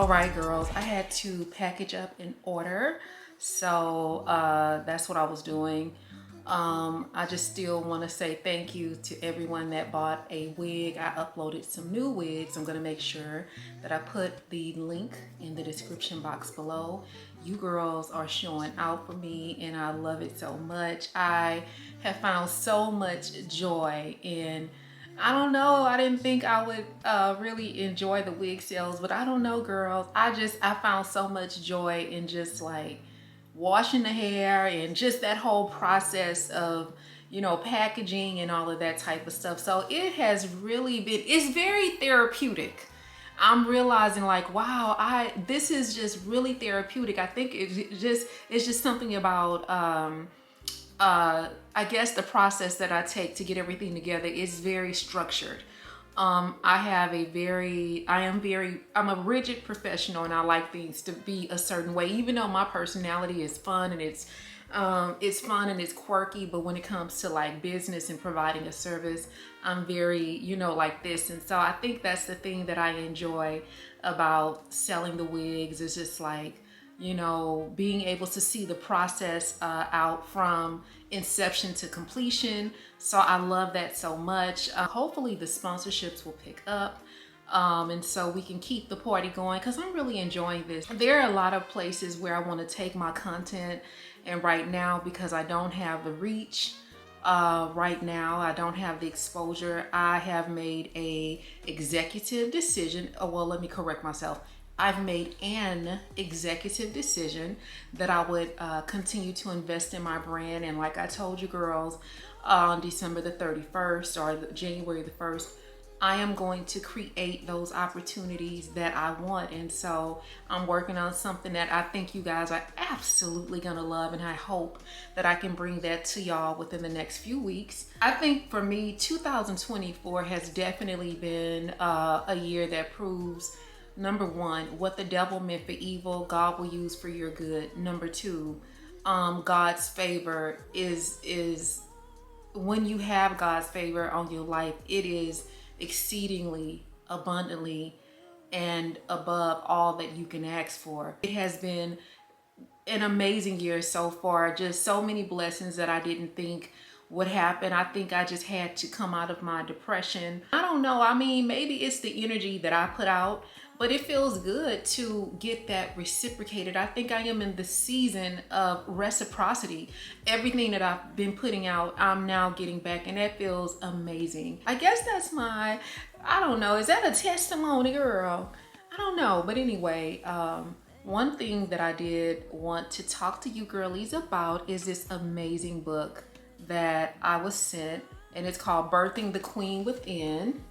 All right, girls, I had to package up in order. So that's what I was doing. I just still want to say thank you to everyone that bought a wig. I uploaded some new wigs. I'm going to make sure that I put the link in the description box below. You girls are showing out for me and I love it so much. I have found so much joy in, I don't know, I didn't think I would really enjoy the wig sales, but I don't know, girls. I found so much joy in just like washing the hair and just that whole process of, you know, packaging and all of that type of stuff. So it has really been, it's very therapeutic. I'm realizing like, wow, this is just really therapeutic. I think it's just something about, I guess the process that I take to get everything together is very structured. I'm a rigid professional and I like things to be a certain way, even though my personality is fun and it's fun and it's quirky. But when it comes to like business and providing a service, I'm very, you know, like this. And so I think that's the thing that I enjoy about selling the wigs is just like, you know, being able to see the process out from inception to completion. So I love that so much. Hopefully the sponsorships will pick up and so we can keep the party going because I'm really enjoying this. There are a lot of places where I want to take my content, and right now, because I don't have the reach, right now I don't have the exposure, I have made a executive decision. Oh, well, let me correct myself. I've made an executive decision that I would continue to invest in my brand. And like I told you girls, on December the 31st or January the 1st, I am going to create those opportunities that I want. And so I'm working on something that I think you guys are absolutely gonna love, and I hope that I can bring that to y'all within the next few weeks. I think for me, 2024 has definitely been a year that proves, number one, what the devil meant for evil, God will use for your good. Number two, God's favor is when you have God's favor on your life, it is exceedingly abundantly and above all that you can ask for. It has been an amazing year so far. Just so many blessings that I didn't think would happen. I think I just had to come out of my depression. I don't know. I mean, maybe it's the energy that I put out, but it feels good to get that reciprocated. I think I am in the season of reciprocity. Everything that I've been putting out, I'm now getting back, and that feels amazing. I guess that's I don't know, is that a testimony, girl? I don't know, but anyway, one thing that I did want to talk to you girlies about is this amazing book that I was sent, and it's called Birthing the Queen Within.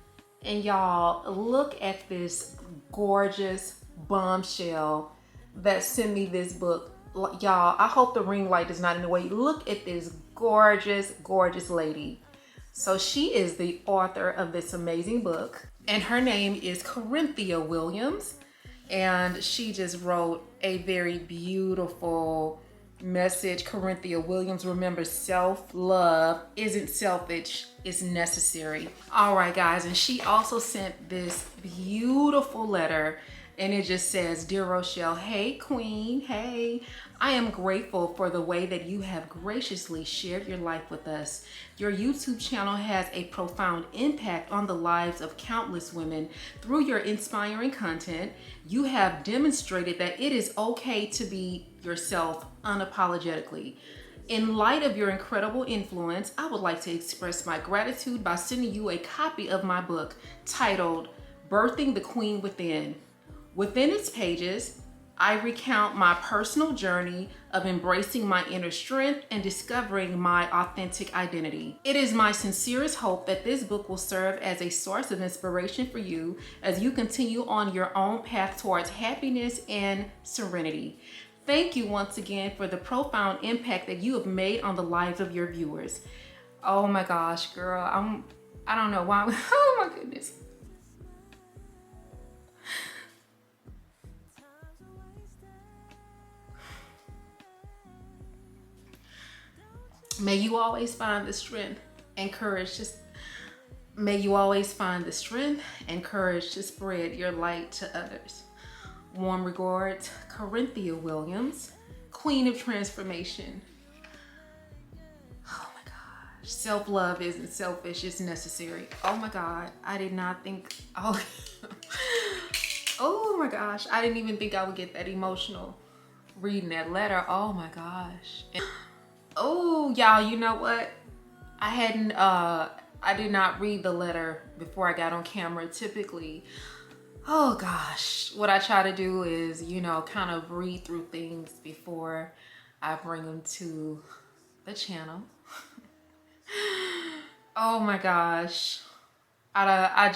And y'all, look at this gorgeous bombshell that sent me this book. Y'all, I hope the ring light is not in the way. Look at this gorgeous, gorgeous lady. So she is the author of this amazing book, and her name is Corinthia Williams, and she just wrote a very beautiful message. Corinthia Williams, remember, self-love isn't selfish, it's necessary. All right, guys, and she also sent this beautiful letter, and it just says, "Dear Rochelle, hey queen, hey, I am grateful for the way that you have graciously shared your life with us. Your YouTube channel has a profound impact on the lives of countless women. Through your inspiring content, you have demonstrated that it is okay to be yourself unapologetically. In light of your incredible influence, I would like to express my gratitude by sending you a copy of my book titled Birthing the Queen Within. Within its pages, I recount my personal journey of embracing my inner strength and discovering my authentic identity. It is my sincerest hope that this book will serve as a source of inspiration for you as you continue on your own path towards happiness and serenity. Thank you once again for the profound impact that you have made on the lives of your viewers." Oh my gosh, girl, I don't know why. Oh my goodness. May you always find the strength and courage. May you always find the strength and courage to spread your light to others. Warm regards, Corinthia Williams, Queen of Transformation. Oh my gosh. Self-love isn't selfish, it's necessary. Oh my God. I did not think, oh, oh my gosh. I didn't even think I would get that emotional reading that letter. Oh my gosh. Oh, y'all, you know what? I did not read the letter before I got on camera. Typically, oh gosh, what I try to do is, you know, kind of read through things before I bring them to the channel. Oh my gosh. I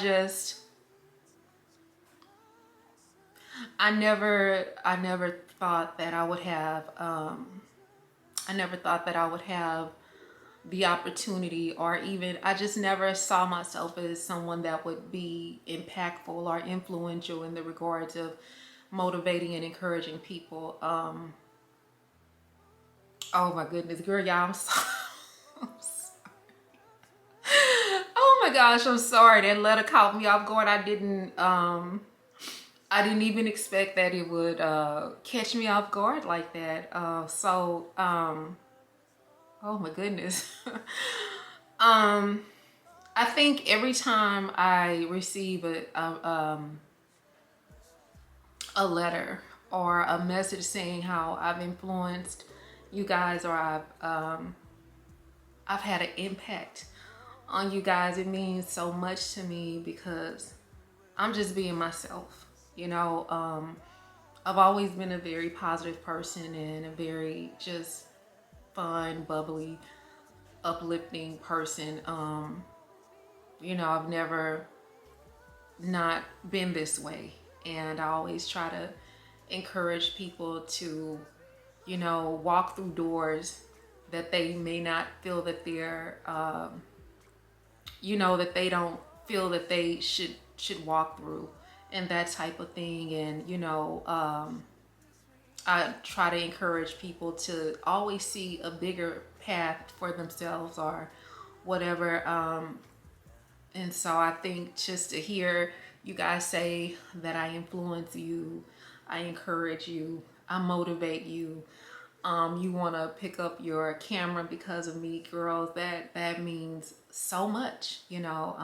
never thought that I would have, I never thought that I would have the opportunity, or even I just never saw myself as someone that would be impactful or influential in the regards of motivating and encouraging people. Oh my goodness, girl, y'all, I'm sorry. Oh my gosh, I'm sorry. That letter caught me off guard. I didn't even expect that it would catch me off guard like that. Oh my goodness. I think every time I receive a letter or a message saying how I've influenced you guys, or I've had an impact on you guys, it means so much to me, because I'm just being myself. You know, I've always been a very positive person and a very just fun, bubbly, uplifting person. You know, I've never not been this way, and I always try to encourage people to, you know, walk through doors that they may not feel that they're, you know, that they don't feel that they should walk through, and that type of thing. And you know, I try to encourage people to always see a bigger path for themselves or whatever. And so I think just to hear you guys say that I influence you, I encourage you, I motivate you, you want to pick up your camera because of me, girls, that means so much. You know,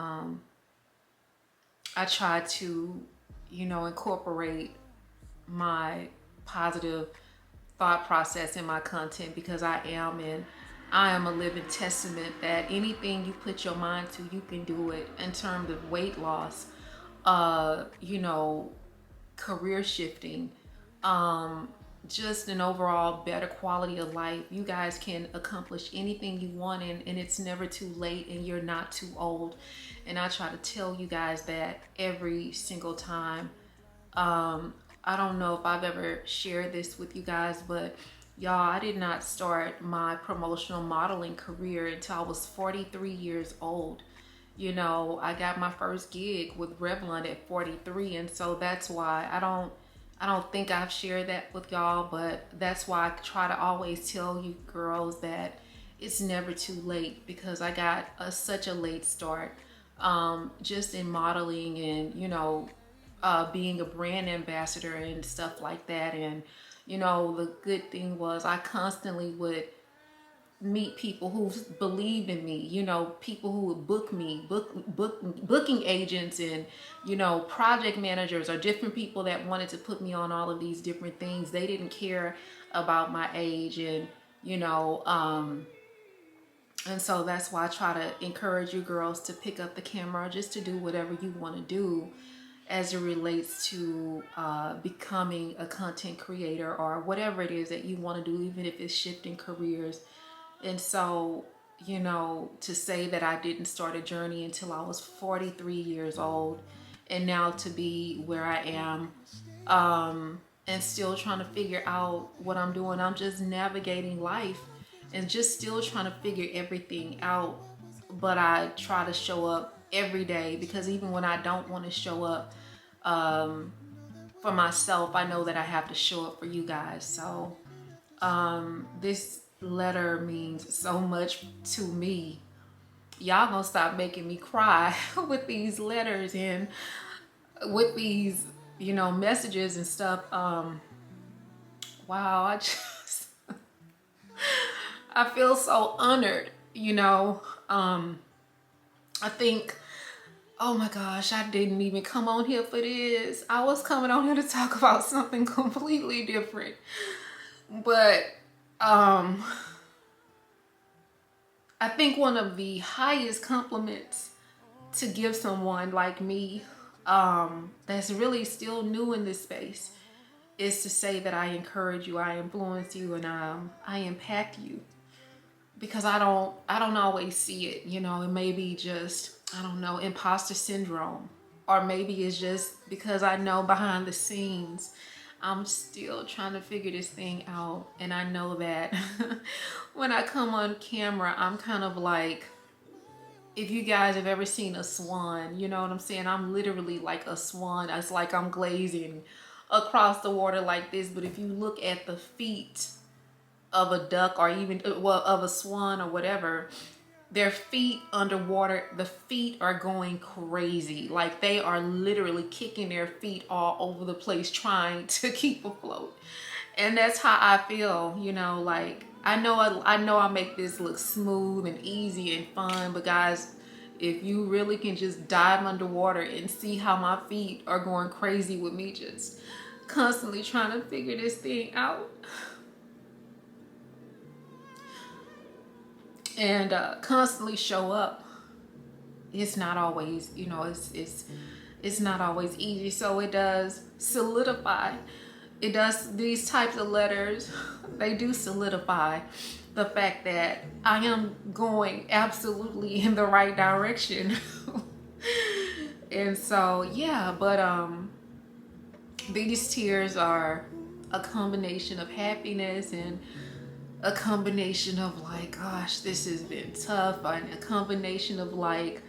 I try to, you know, incorporate my positive thought process in my content, because I am a living testament that anything you put your mind to, you can do it, in terms of weight loss, you know, career shifting, just an overall better quality of life. You guys can accomplish anything you want, and it's never too late, and you're not too old. And I try to tell you guys that every single time. I don't know if I've ever shared this with you guys, but y'all, I did not start my promotional modeling career until I was 43 years old. You know, I got my first gig with Revlon at 43, and so that's why I don't think I've shared that with y'all, but that's why I try to always tell you girls that it's never too late, because I got such a late start, just in modeling and, you know, being a brand ambassador and stuff like that. And you know, the good thing was I constantly would meet people who believed in me, you know, people who would book me, booking agents, and you know, project managers, or different people that wanted to put me on all of these different things. They didn't care about my age, and you know, and so that's why I try to encourage you girls to pick up the camera, just to do whatever you want to do as it relates to becoming a content creator, or whatever it is that you want to do, even if it's shifting careers. And so, you know, to say that I didn't start a journey until I was 43 years old, and now to be where I am, and still trying to figure out what I'm doing. I'm just navigating life and just still trying to figure everything out. But I try to show up every day, because even when I don't want to show up for myself, I know that I have to show up for you guys. So this letter means so much to me. Y'all gonna stop making me cry with these letters and with these messages and stuff. Wow, I feel so honored, I think, oh my gosh, I didn't even come on here for this. I was coming on here to talk about something completely different. But I think one of the highest compliments to give someone like me that's really still new in this space is to say that I encourage you, I influence you, and I impact you. Because I don't always see it, it may be just, I don't know, imposter syndrome, or maybe it's just because I know behind the scenes I'm still trying to figure this thing out. And I know that when I come on camera, I'm kind of like, if you guys have ever seen a swan, you know what I'm saying? I'm literally like a swan. It's like I'm glazing across the water like this. But if you look at the feet of a duck, or even, well, of a swan or whatever, their feet underwater, the feet are going crazy. Like they are literally kicking their feet all over the place trying to keep afloat. And that's how I feel, like I know I make this look smooth and easy and fun, but guys, if you really can just dive underwater and see how my feet are going crazy with me just constantly trying to figure this thing out. And constantly show up. It's not always, it's not always easy. So it does solidify. It does, these types of letters, they do solidify the fact that I am going absolutely in the right direction. And so, yeah, but these tears are a combination of happiness and a combination of like, gosh, this has been tough, and a combination of like,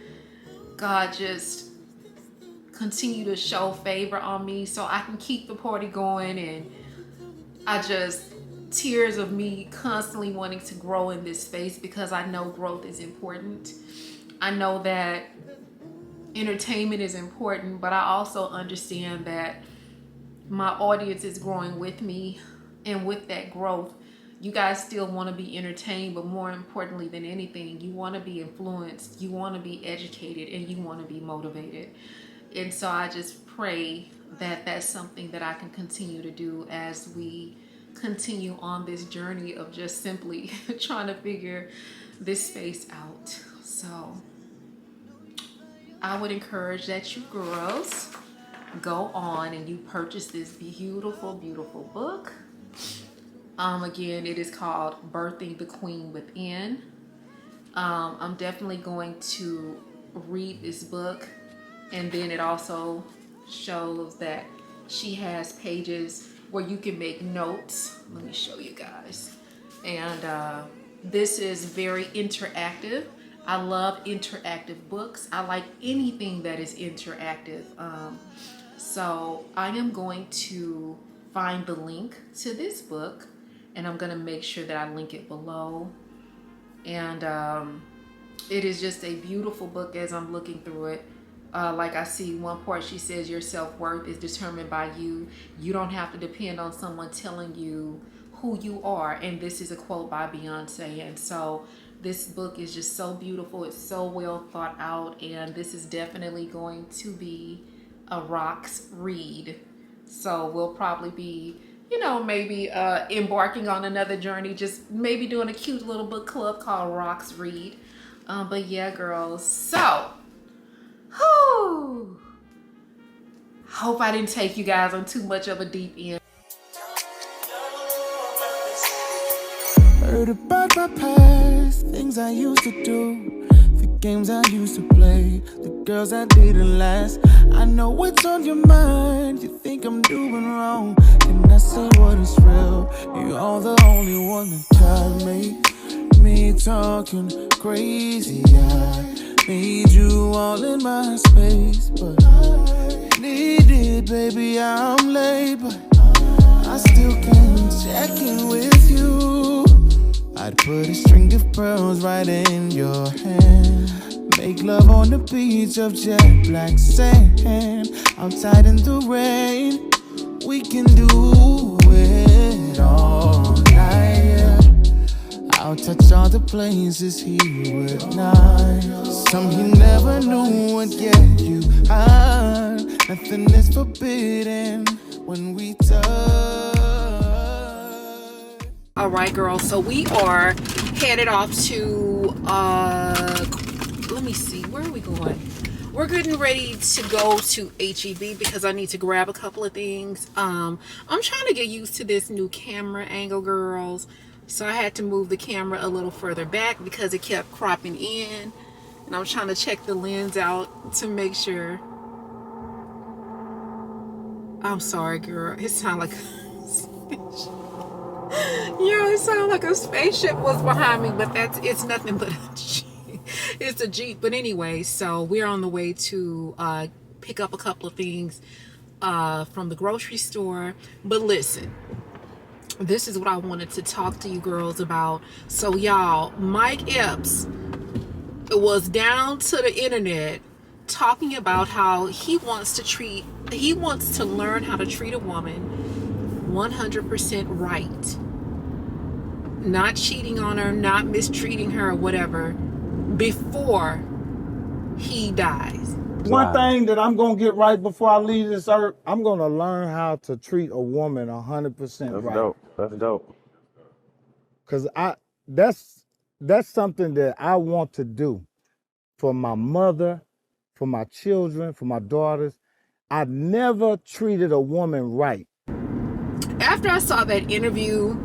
God, just continue to show favor on me so I can keep the party going. And tears of me constantly wanting to grow in this space, because I know growth is important. I know that entertainment is important, but I also understand that my audience is growing with me, and with that growth, you guys still want to be entertained, but more importantly than anything, you want to be influenced, you want to be educated, and you want to be motivated. And so I just pray that that's something that I can continue to do as we continue on this journey of just simply trying to figure this space out. So I would encourage that you girls go on and you purchase this beautiful, beautiful book. Again, it is called Birthing the Queen Within. I'm definitely going to read this book, and then it also shows that she has pages where you can make notes. Let me show you guys. And this is very interactive. I love interactive books. I like anything that is interactive. So I am going to find the link to this book, and I'm going to make sure that I link it below. And it is just a beautiful book as I'm looking through it. Like I see one part, she says your self-worth is determined by you. You don't have to depend on someone telling you who you are. And this is a quote by Beyonce. And so this book is just so beautiful. It's so well thought out. And this is definitely going to be a Rox read. So we'll probably be, maybe embarking on another journey, just maybe doing a cute little book club called Rox Read. But yeah, girls. So, hope I didn't take you guys on too much of a deep end. Heard about my past, things I used to do, the games I used to play, the girls I didn't last. I know what's on your mind, you think I'm doing wrong. Can I say what is real? You're the only one that tried me talking crazy. I need you all in my space, but I need it, baby, I'm late, but I still can't check in with you. I'd put a string of pearls right in your hand. Make love on the beach of jet black sand. Outside in the rain, we can do it all night. I'll touch all the places he would not. Some he never knew would get you high. Nothing is forbidden when we touch. All right, girls. So we are headed off to, let me see, where are we going? We're getting ready to go to HEB because I need to grab a couple of things. I'm trying to get used to this new camera angle, girls. So I had to move the camera a little further back because it kept cropping in. And I'm trying to check the lens out to make sure. I'm sorry, girl. It sounded like it sounded like a spaceship was behind me, but it's nothing but a Jeep. It's a Jeep. But anyway, so we're on the way to pick up a couple of things from the grocery store. But listen, this is what I wanted to talk to you girls about. So y'all, Mike Epps was down to the internet talking about how he wants to learn how to treat a woman 100% right. Not cheating on her, not mistreating her, or whatever, before he dies. One thing that I'm gonna get right before I leave this earth, I'm gonna learn how to treat a woman 100% right. That's dope. That's dope. Cause that's something that I want to do for my mother, for my children, for my daughters. I never treated a woman right. After I saw that interview,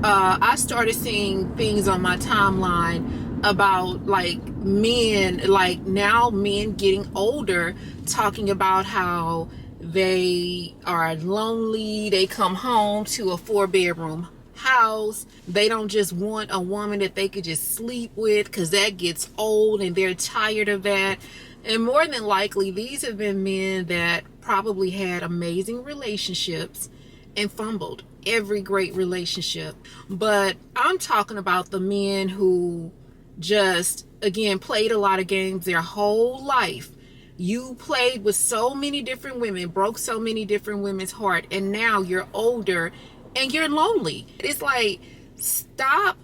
I started seeing things on my timeline about like men, like now men getting older, talking about how they are lonely. They come home to a 4-bedroom house. They don't just want a woman that they could just sleep with because that gets old and they're tired of that. And more than likely, these have been men that probably had amazing relationships and fumbled every great relationship. But I'm talking about the men who just, again, played a lot of games their whole life. You played with so many different women, broke so many different women's heart, and now you're older and you're lonely. It's like, stop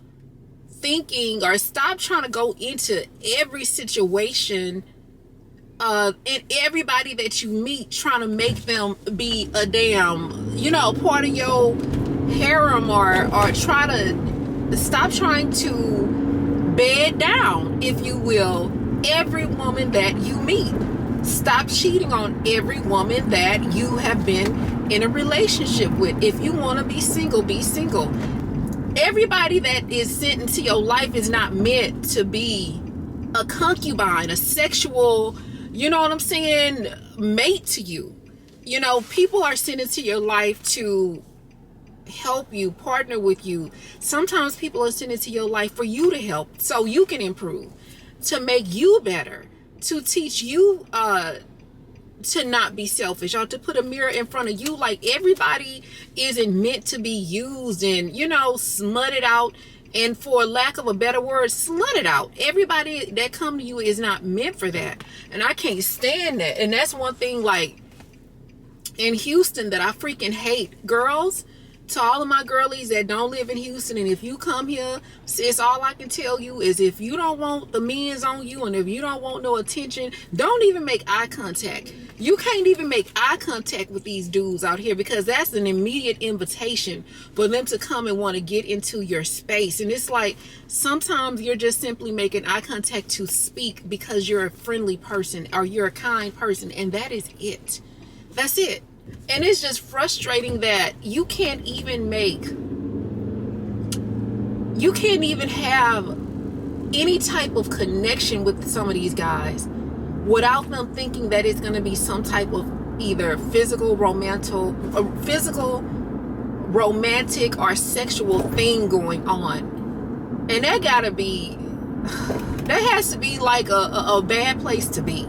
thinking or stop trying to go into every situation and everybody that you meet trying to make them be a damn, part of your harem, or try to stop trying to bed down, if you will, every woman that you meet. Stop cheating on every woman that you have been in a relationship with. If you want to be single, be single. Everybody that is sent into your life is not meant to be a concubine, a sexual, mate to you. People are sent into your life to help you, partner with you. Sometimes people are sent into your life for you to help so you can improve, to make you better, to teach you to not be selfish, or to put a mirror in front of you. Like, everybody isn't meant to be used and smutted out, and for lack of a better word, slutted out. Everybody that come to you is not meant for that, and I can't stand that. And that's one thing, like, in Houston that I freaking hate. Girls, to all of my girlies that don't live in Houston, and if you come here, sis, all I can tell you is, if you don't want the men's on you, and if you don't want no attention, don't even make eye contact. You can't even make eye contact with these dudes out here, because that's an immediate invitation for them to come and want to get into your space. And it's like, sometimes you're just simply making eye contact to speak because you're a friendly person or you're a kind person, and that is it. That's it. And it's just frustrating that you can't even have any type of connection with some of these guys without them thinking that it's going to be some type of either physical, romantic, or sexual thing going on. And that has to be like a bad place to be.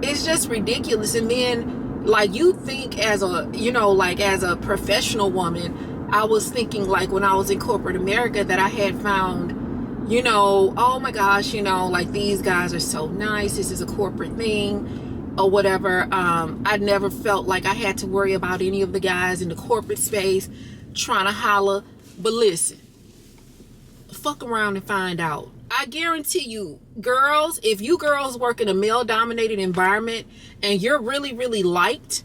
It's just ridiculous. And then, like, you think as a professional woman, I was thinking, like, when I was in corporate America, that I had found, you know, oh my gosh, you know, like these guys are so nice. This is a corporate thing or whatever. I never felt like I had to worry about any of the guys in the corporate space trying to holler. But listen, fuck around and find out. I guarantee you, girls, if you girls work in a male-dominated environment and you're really, really liked,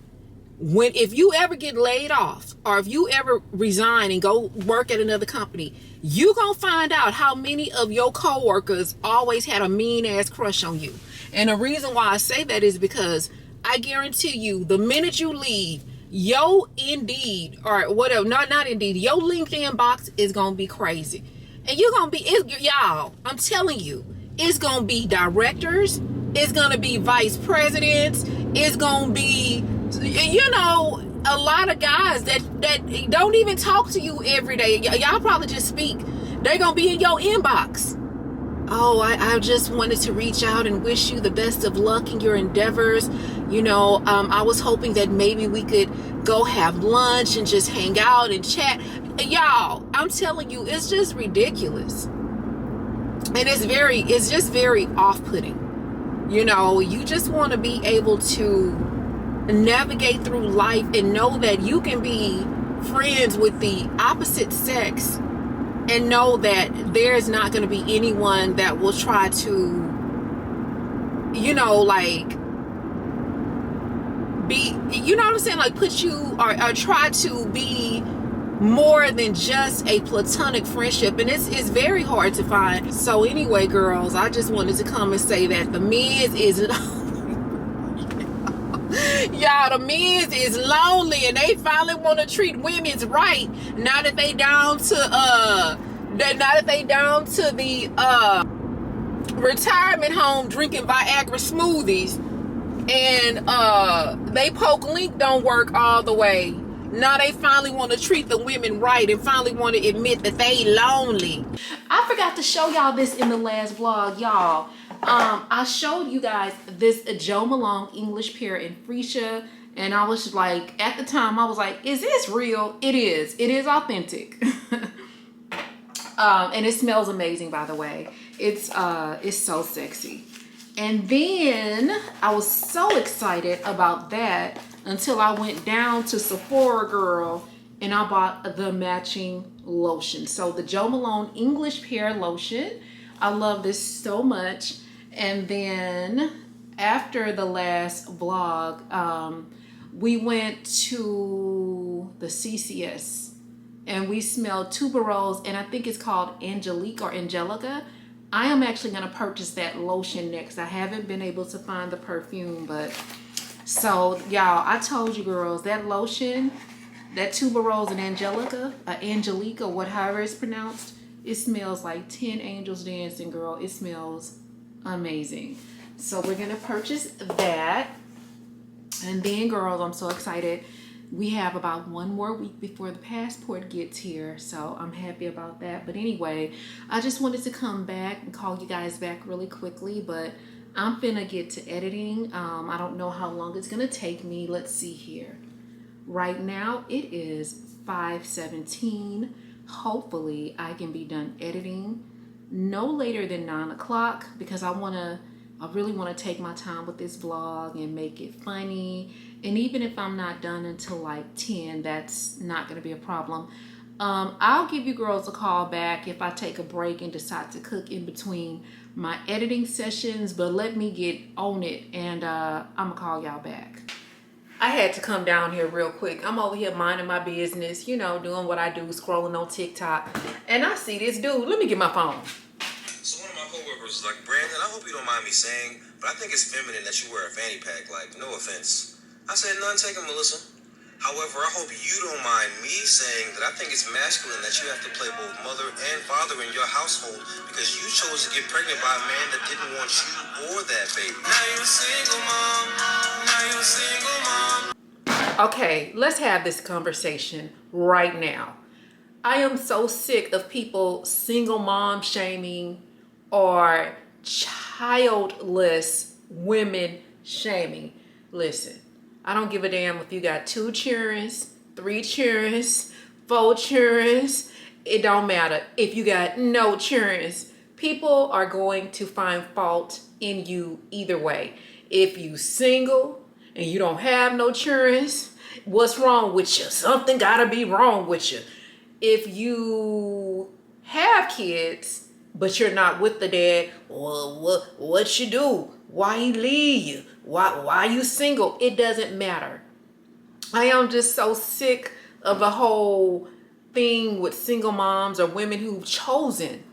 if you ever get laid off or if you ever resign and go work at another company, you gonna find out how many of your coworkers always had a mean ass crush on you. And the reason why I say that is because I guarantee you, the minute you leave, your Indeed or whatever, not Indeed, your LinkedIn box is gonna be crazy. And you're gonna be, y'all, I'm telling you, it's gonna be directors, it's gonna be vice presidents, it's gonna be, you know, a lot of guys that don't even talk to you every day. Y'all probably just speak. They're gonna be in your inbox. Oh, I just wanted to reach out and wish you the best of luck in your endeavors. You know, I was hoping that maybe we could go have lunch and just hang out and chat. Y'all, I'm telling you, it's just ridiculous. And it's just very off-putting. You know, you just want to be able to navigate through life and know that you can be friends with the opposite sex and know that there's not going to be anyone that will try to, you know, like be, you know what I'm saying, like put you or try to be more than just a platonic friendship. And it's very hard to find. So anyway, girls, I just wanted to come and say that the men's is y'all, the men's is lonely and they finally want to treat women's right now that they down to the retirement home drinking Viagra smoothies, and they poke link don't work all the way. Now they finally want to treat the women right and finally want to admit that they lonely. I forgot to show y'all this in the last vlog, y'all. I showed you guys this Joe Malone English pear in freesia, and I was like, at the time, I was like, is this real? It is. It is authentic. And it smells amazing, by the way. It's so sexy. And then I was so excited about that until I went down to Sephora, girl, and I bought the matching lotion. So the Joe Malone English pear lotion. I love this so much. And then after the last vlog, we went to the CCS and we smelled tuberose, and I think it's called Angelique or Angelica. I am actually going to purchase that lotion next. I haven't been able to find the perfume, but so y'all, I told you girls, that lotion, that tuberose and Angelica, whatever it's pronounced, it smells like 10 angels dancing, girl. It smells amazing. So we're gonna purchase that. And then girls, I'm so excited. We have about 1 more week before the passport gets here, so I'm happy about that. But anyway, I just wanted to come back and call you guys back really quickly, but I'm finna get to editing. I don't know how long it's gonna take me. Let's see here. Right now it is 5:17. Hopefully I can be done editing no later than 9 o'clock because I really want to take my time with this vlog and make it funny. And even if I'm not done until like 10, that's not going to be a problem. I'll give you girls a call back if I take a break and decide to cook in between my editing sessions, but let me get on it and I'm gonna call y'all back. I had to come down here real quick. I'm over here minding my business, you know, doing what I do, scrolling on TikTok, and I see this dude. Let me get my phone. So one of my coworkers was like, Brandon, I hope you don't mind me saying, but I think it's feminine that you wear a fanny pack, like, no offense. I said, none taken, Melissa. However, I hope you don't mind me saying that I think it's masculine that you have to play both mother and father in your household because you chose to get pregnant by a man that didn't want you or that baby. Now you're a single mom. Now you're a single mom. Okay, let's have this conversation right now. I am so sick of people single mom shaming or childless women shaming. Listen, I don't give a damn if you got 2 children, 3 children, 4 children. It don't matter. If you got no children, People are going to find fault in you either way. If you single and you don't have no children, what's wrong with you? Something gotta be wrong with you. If you have kids but you're not with the dad, well, what you do? Why he leave you? Why you single? It doesn't matter. I am just so sick of the whole thing with single moms or women who've chosen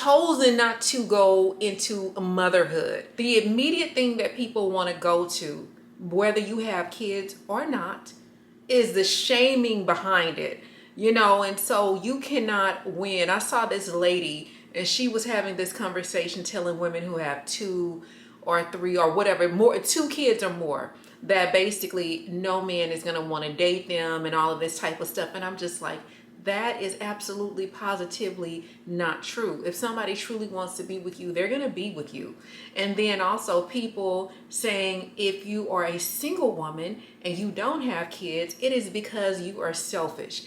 not to go into motherhood. The immediate thing that people want to go to, whether you have kids or not, is the shaming behind it. And so you cannot win. I saw this lady and she was having this conversation telling women who have 2 or 3 or whatever, more 2 kids or more, that basically no man is going to want to date them and all of this type of stuff. And I'm just like, that is absolutely positively not true. If somebody truly wants to be with you, they're going to be with you. And then also people saying if you are a single woman and you don't have kids, it is because you are selfish.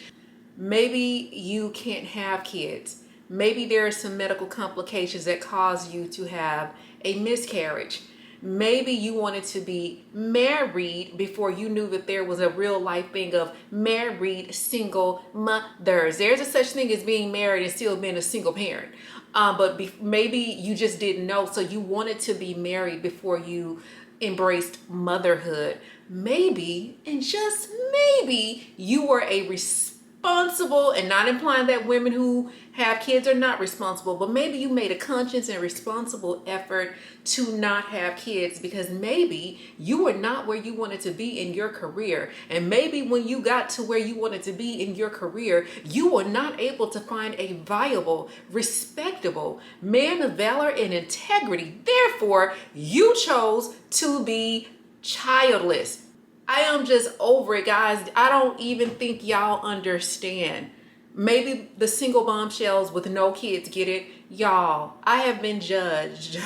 Maybe you can't have kids. Maybe there are some medical complications that cause you to have a miscarriage. Maybe you wanted to be married before you knew that there was a real life thing of married single mothers. There's a such thing as being married and still being a single parent. But maybe you just didn't know. So you wanted to be married before you embraced motherhood. Maybe, and just maybe, you were a responsible, and not implying that women who have kids are not responsible, but maybe you made a conscious and responsible effort to not have kids because maybe you were not where you wanted to be in your career. And maybe when you got to where you wanted to be in your career, you were not able to find a viable, respectable man of valor and integrity. Therefore, you chose to be childless. I am just over it, guys. I don't even think y'all understand. Maybe the single bombshells with no kids get it. Y'all, I have been judged.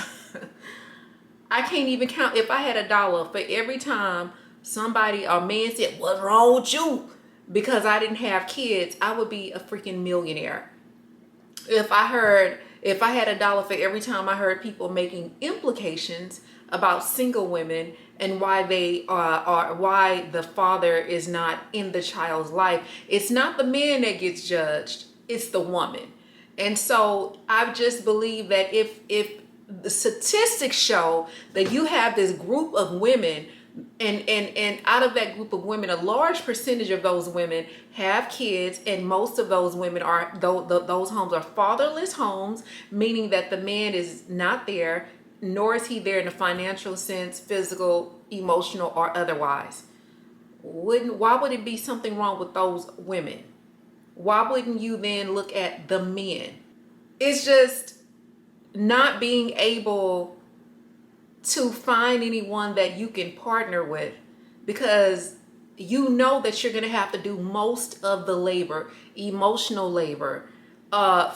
I can't even count. If I had $1 for every time somebody or man said, "What's wrong with you?" because I didn't have kids, I would be a freaking millionaire. If I had $1 for every time I heard people making implications about single women and why they are why the father is not in the child's life, it's not the man that gets judged, it's the woman. And so I just believe that if the statistics show that you have this group of women, and out of that group of women, a large percentage of those women have kids, and most of those women are those homes are fatherless homes, meaning that the man is not there, nor is he there in a financial sense, physical, emotional, or otherwise. Why would it be something wrong with those women? Why wouldn't you then look at the men? It's just not being able to find anyone that you can partner with, because you know that you're going to have to do most of the labor, emotional labor,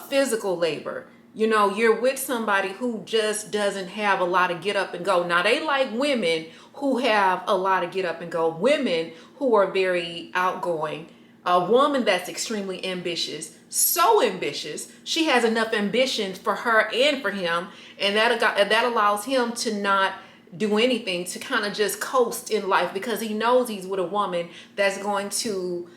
physical labor. You're with somebody who just doesn't have a lot of get up and go. Now, they like women who have a lot of get up and go, women who are very outgoing, a woman that's extremely ambitious, so ambitious, she has enough ambition for her and for him, and that allows him to not do anything, to kind of just coast in life, because he knows he's with a woman that's going to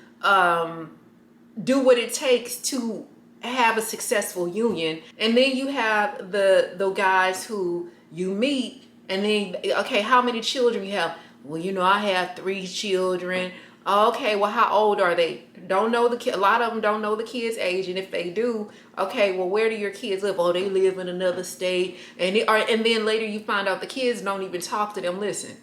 do what it takes to have a successful union. And then you have the guys who you meet, and then, okay, how many children you have? Well, I have 3 children. Okay, well, how old are they? Don't know the kid. A lot of them don't know the kid's age, and if they do, okay, well, where do your kids live? Oh, they live in another state, and then later you find out the kids don't even talk to them. Listen,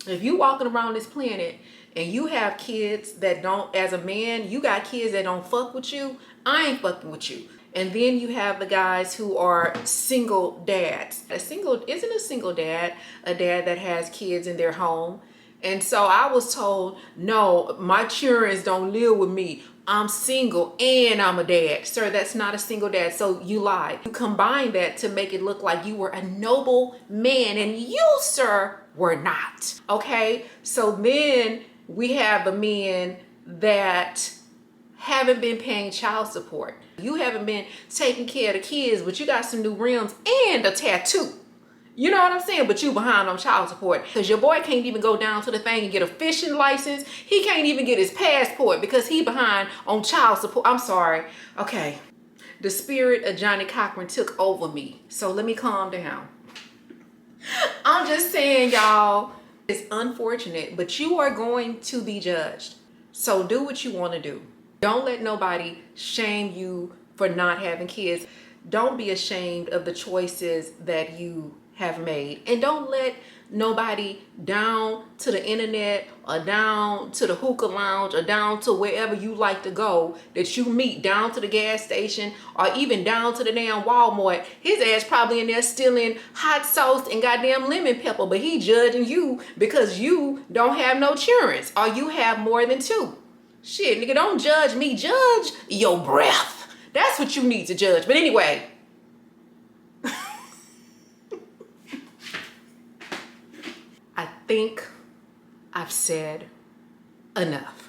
if you walking around this planet and you have kids that don't, as a man, you got kids that don't fuck with you, I ain't fucking with you. And then you have the guys who are single dads. Isn't a single dad a dad that has kids in their home? And so I was told, no, my children don't live with me. I'm single and I'm a dad. Sir, that's not a single dad. So you lied. You combined that to make it look like you were a noble man, and you, sir, were not. Okay? So then we have the men that haven't been paying child support. You haven't been taking care of the kids, but you got some new rims and a tattoo. You know what I'm saying? But you behind on child support because your boy can't even go down to the thing and get a fishing license. He can't even get his passport because he behind on child support. I'm sorry. Okay. The spirit of Johnny Cochran took over me. So let me calm down. I'm just saying, y'all, it's unfortunate, but you are going to be judged. So do what you want to do. Don't let nobody shame you for not having kids. Don't be ashamed of the choices that you have made. And don't let nobody down to the internet or down to the hookah lounge or down to wherever you like to go that you meet, down to the gas station or even down to the damn Walmart. His ass probably in there stealing hot sauce and goddamn lemon pepper, but he judging you because you don't have no insurance or you have more than two. Shit, nigga, don't judge me. Judge your breath. That's what you need to judge. But anyway, I think I've said enough.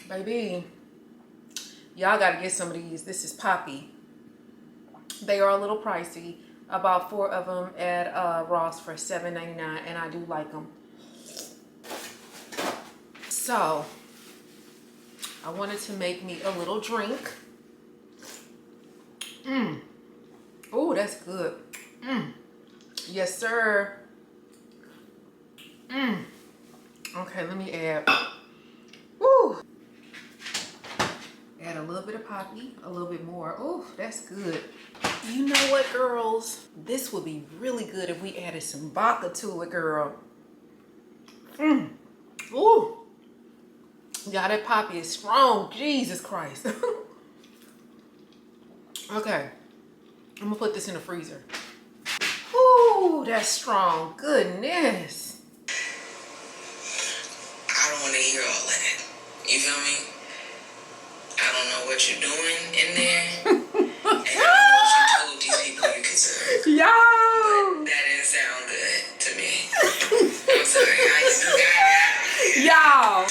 Baby, y'all gotta get some of these. This is Poppy. They are a little pricey. I bought 4 of them at Ross for $7.99, and I do like them. So, I wanted to make me a little drink. Oh, that's good. Yes, sir. Okay, let me add. Woo. Add a little bit of Poppy, a little bit more. Oh, that's good. You know what, girls? This would be really good if we added some vodka to it, girl. Ooh. Y'all, that Poppy is strong. Jesus Christ. Okay. I'm gonna put this in the freezer. Ooh, that's strong. Goodness. I don't want to hear all of that. You feel me? I don't know what you're doing in there. And I don't know what you told these people you could serve. Yo! But that didn't sound good to me. I'm sorry. I Y'all.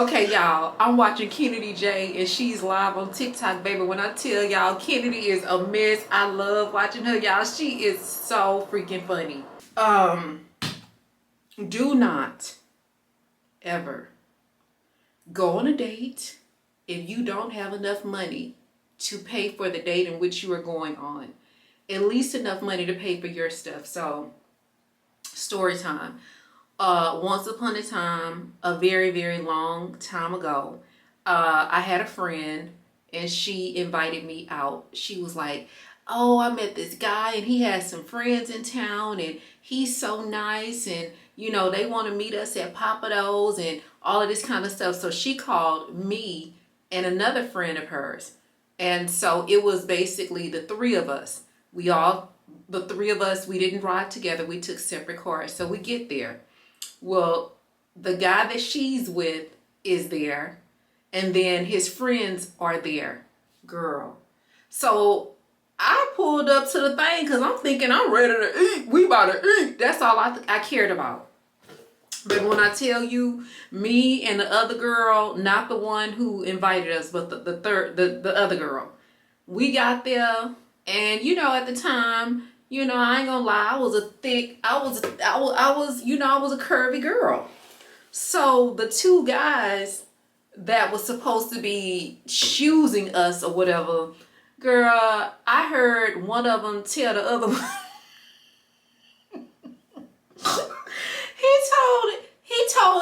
Okay, y'all. I'm watching Kennedy J and she's live on TikTok, baby. When I tell y'all, Kennedy is a mess. I love watching her, y'all. She is so freaking funny. Do not ever go on a date if you don't have enough money to pay for the date in which you are going on. At least enough money to pay for your stuff. So, story time. Once upon a time, a very, very long time ago, I had a friend and she invited me out. She was like, oh, I met this guy and he has some friends in town and he's so nice and, you know, they want to meet us at Papados and all of this kind of stuff. So she called me and another friend of hers. And so it was basically the 3 of us. The 3 of us, we didn't ride together. We took separate cars. So we get there. Well, the guy that she's with is there. And then his friends are there. Girl. So I pulled up to the thing because I'm thinking I'm ready to eat. We about to eat. That's all I cared about. But when I tell you, me and the other girl, not the one who invited us, but the other girl, we got there, and you know, at the time, you know, I ain't gonna lie, I was a curvy girl. So the 2 guys that was supposed to be choosing us or whatever, girl, I heard one of them tell the other one.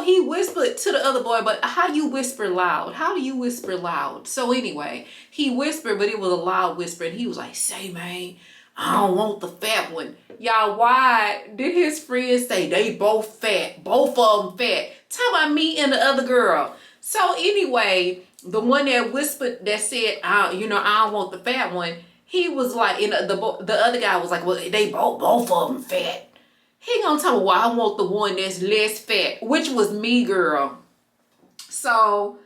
He whispered to the other boy, but how you whisper loud? How do you whisper loud? So anyway, he whispered, but it was a loud whisper, and he was like, say, man, I don't want the fat one. Y'all, why did his friends say they both fat? Both of them fat. Talk about me and the other girl. So anyway, the one that whispered, that said, I don't want the fat one, he was like, the other guy was like, well, they both of them fat. He gonna tell me, well, I want the one that's less fat, which was me, girl. So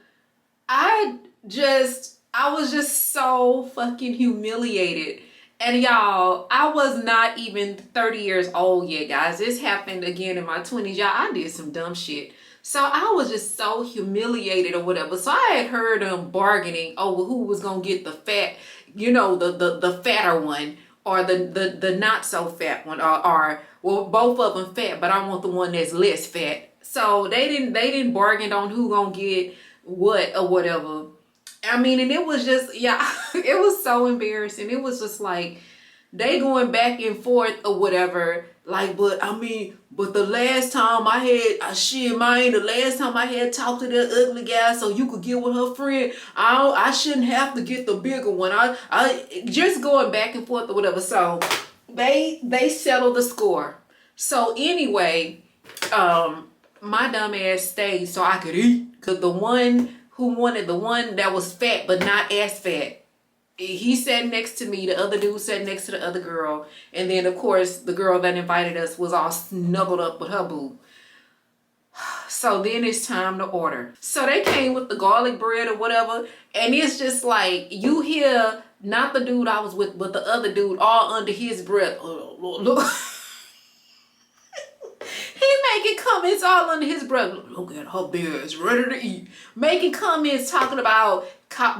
I was just so fucking humiliated. And y'all, I was not even 30 years old yet, guys. This happened again in my 20s. Y'all, I did some dumb shit. So I was just so humiliated or whatever. So I had heard them bargaining over who was gonna get the fat, you know, the fatter one, or the not so fat one, or well, both of them fat, but I want the one that's less fat. So they didn't bargain on who gonna get what or whatever. I mean, and it was just, yeah, it was so embarrassing. It was just like they going back and forth or whatever. Like, but I mean, but the last time I had, the last time I had talked to that ugly guy so you could get with her friend, I shouldn't have to get the bigger one. I just going back and forth or whatever. So they settled the score. So anyway, my dumb ass stayed so I could eat. Cause the one who wanted the one that was fat but not as fat, he sat next to me, the other dude sat next to the other girl, and then of course the girl that invited us was all snuggled up with her boo. So then it's time to order. So they came with the garlic bread or whatever, and it's just like you hear not the dude I was with, but the other dude all under his breath. Look. He making comments all under his breath. Look at her beer is ready to eat. Making comments talking about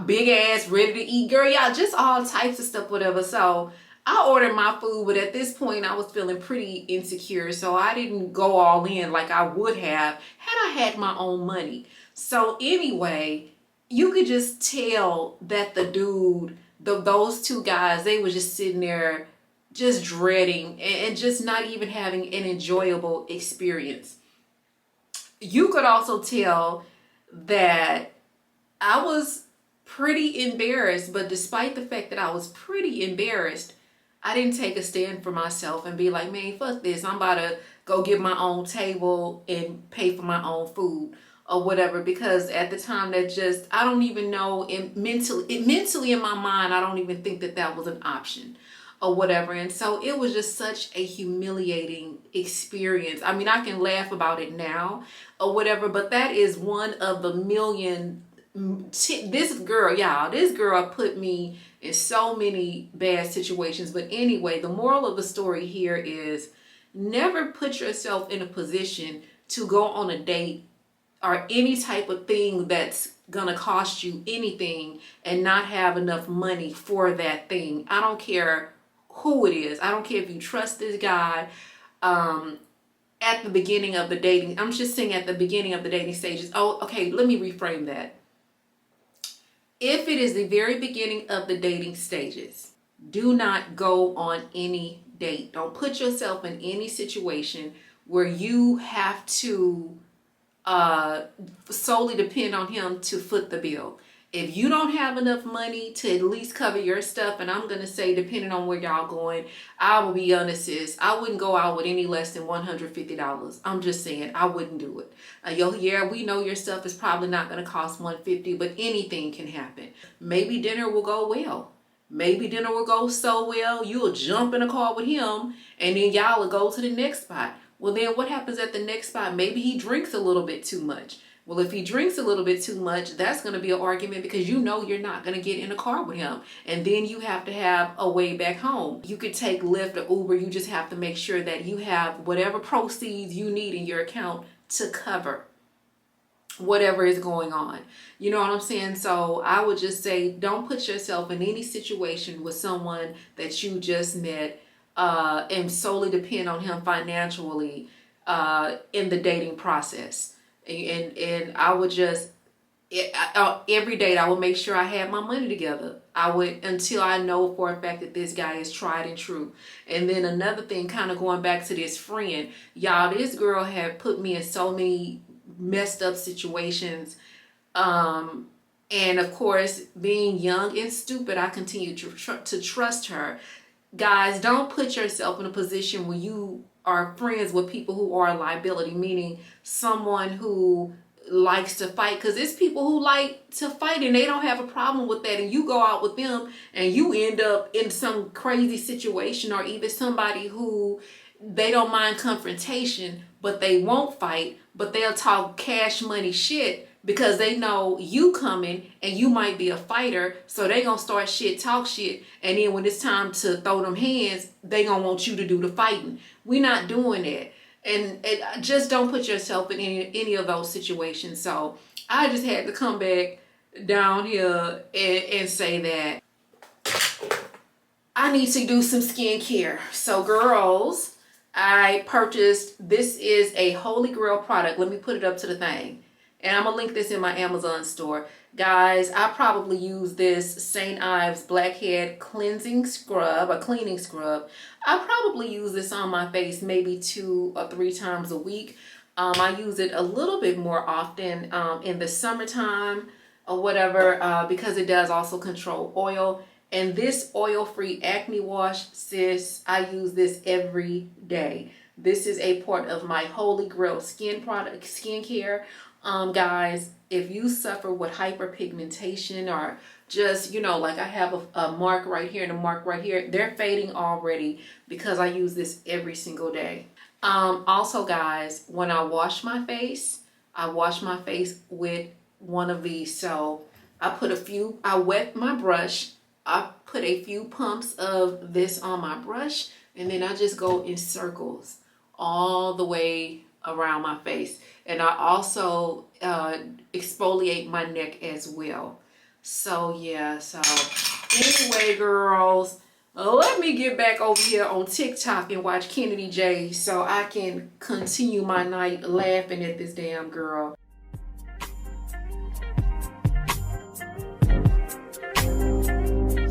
big ass ready to eat. Girl, y'all, just all types of stuff, whatever. So I ordered my food, but at this point I was feeling pretty insecure. So I didn't go all in like I would have had I had my own money. So anyway, you could just tell that the dude, those two guys, they were just sitting there just dreading and just not even having an enjoyable experience. You could also tell that I was pretty embarrassed, but despite the fact that I was pretty embarrassed, I didn't take a stand for myself and be like, man, fuck this. I'm about to go get my own table and pay for my own food or whatever, because at the time that just, I don't even know, mentally in my mind, I don't even think that was an option or whatever. And so it was just such a humiliating experience. I mean, I can laugh about it now or whatever, but that is one of the million. This girl put me in so many bad situations. But anyway, the moral of the story here is never put yourself in a position to go on a date or any type of thing that's gonna cost you anything and not have enough money for that thing. I don't care who it is. I don't care if you trust this guy. At the beginning of the dating, I'm just saying at the beginning of the dating stages. Oh, okay, let me reframe that. If it is the very beginning of the dating stages, do not go on any date. Don't put yourself in any situation where you have to solely depend on him to foot the bill. If you don't have enough money to at least cover your stuff, and I'm going to say, depending on where y'all going, I will be honest, sis, I wouldn't go out with any less than $150. I'm just saying, I wouldn't do it. Yeah, we know your stuff is probably not going to cost $150, but anything can happen. Maybe dinner will go well. Maybe dinner will go so well, you'll jump in a car with him, and then y'all will go to the next spot. Well, then what happens at the next spot? Maybe he drinks a little bit too much. Well, if he drinks a little bit too much, that's going to be an argument because you know you're not going to get in a car with him. And then you have to have a way back home. You could take Lyft or Uber. You just have to make sure that you have whatever proceeds you need in your account to cover whatever is going on. You know what I'm saying? So I would just say, don't put yourself in any situation with someone that you just met and solely depend on him financially in the dating process. And I would just, every date I would make sure I had my money together. I would, until I know for a fact that this guy is tried and true. And then another thing, kind of going back to this friend, y'all, this girl had put me in so many messed up situations. And of course, being young and stupid, I continued to trust her. Guys, don't put yourself in a position where you are friends with people who are a liability, meaning someone who likes to fight, because it's people who like to fight and they don't have a problem with that, and you go out with them and you end up in some crazy situation, or either somebody who they don't mind confrontation, but they won't fight, but they'll talk cash money shit because they know you coming and you might be a fighter, so they gonna start shit, talk shit, and then when it's time to throw them hands, they gonna want you to do the fighting. We not doing that. And just don't put yourself in any of those situations. So I just had to come back down here and say that I need to do some skincare. So girls, I purchased, this is a Holy Grail product. Let me put it up to the thing. And I'm going to link this in my Amazon store. Guys, I probably use this St. Ives Blackhead cleansing scrub, a cleaning scrub. I probably use this on my face maybe 2 or 3 times a week. I use it a little bit more often in the summertime or whatever because it does also control oil. And this oil-free acne wash, sis, I use this every day. This is a part of my Holy Grail skincare. Guys, if you suffer with hyperpigmentation or just, you know, like I have a mark right here and a mark right here, they're fading already because I use this every single day. Also, guys, when I wash my face with one of these. So I wet my brush. I put a few pumps of this on my brush, and then I just go in circles all the way around my face. And I also exfoliate my neck as well. So yeah, so anyway, girls, let me get back over here on TikTok and watch Kennedy J so I can continue my night laughing at this damn girl.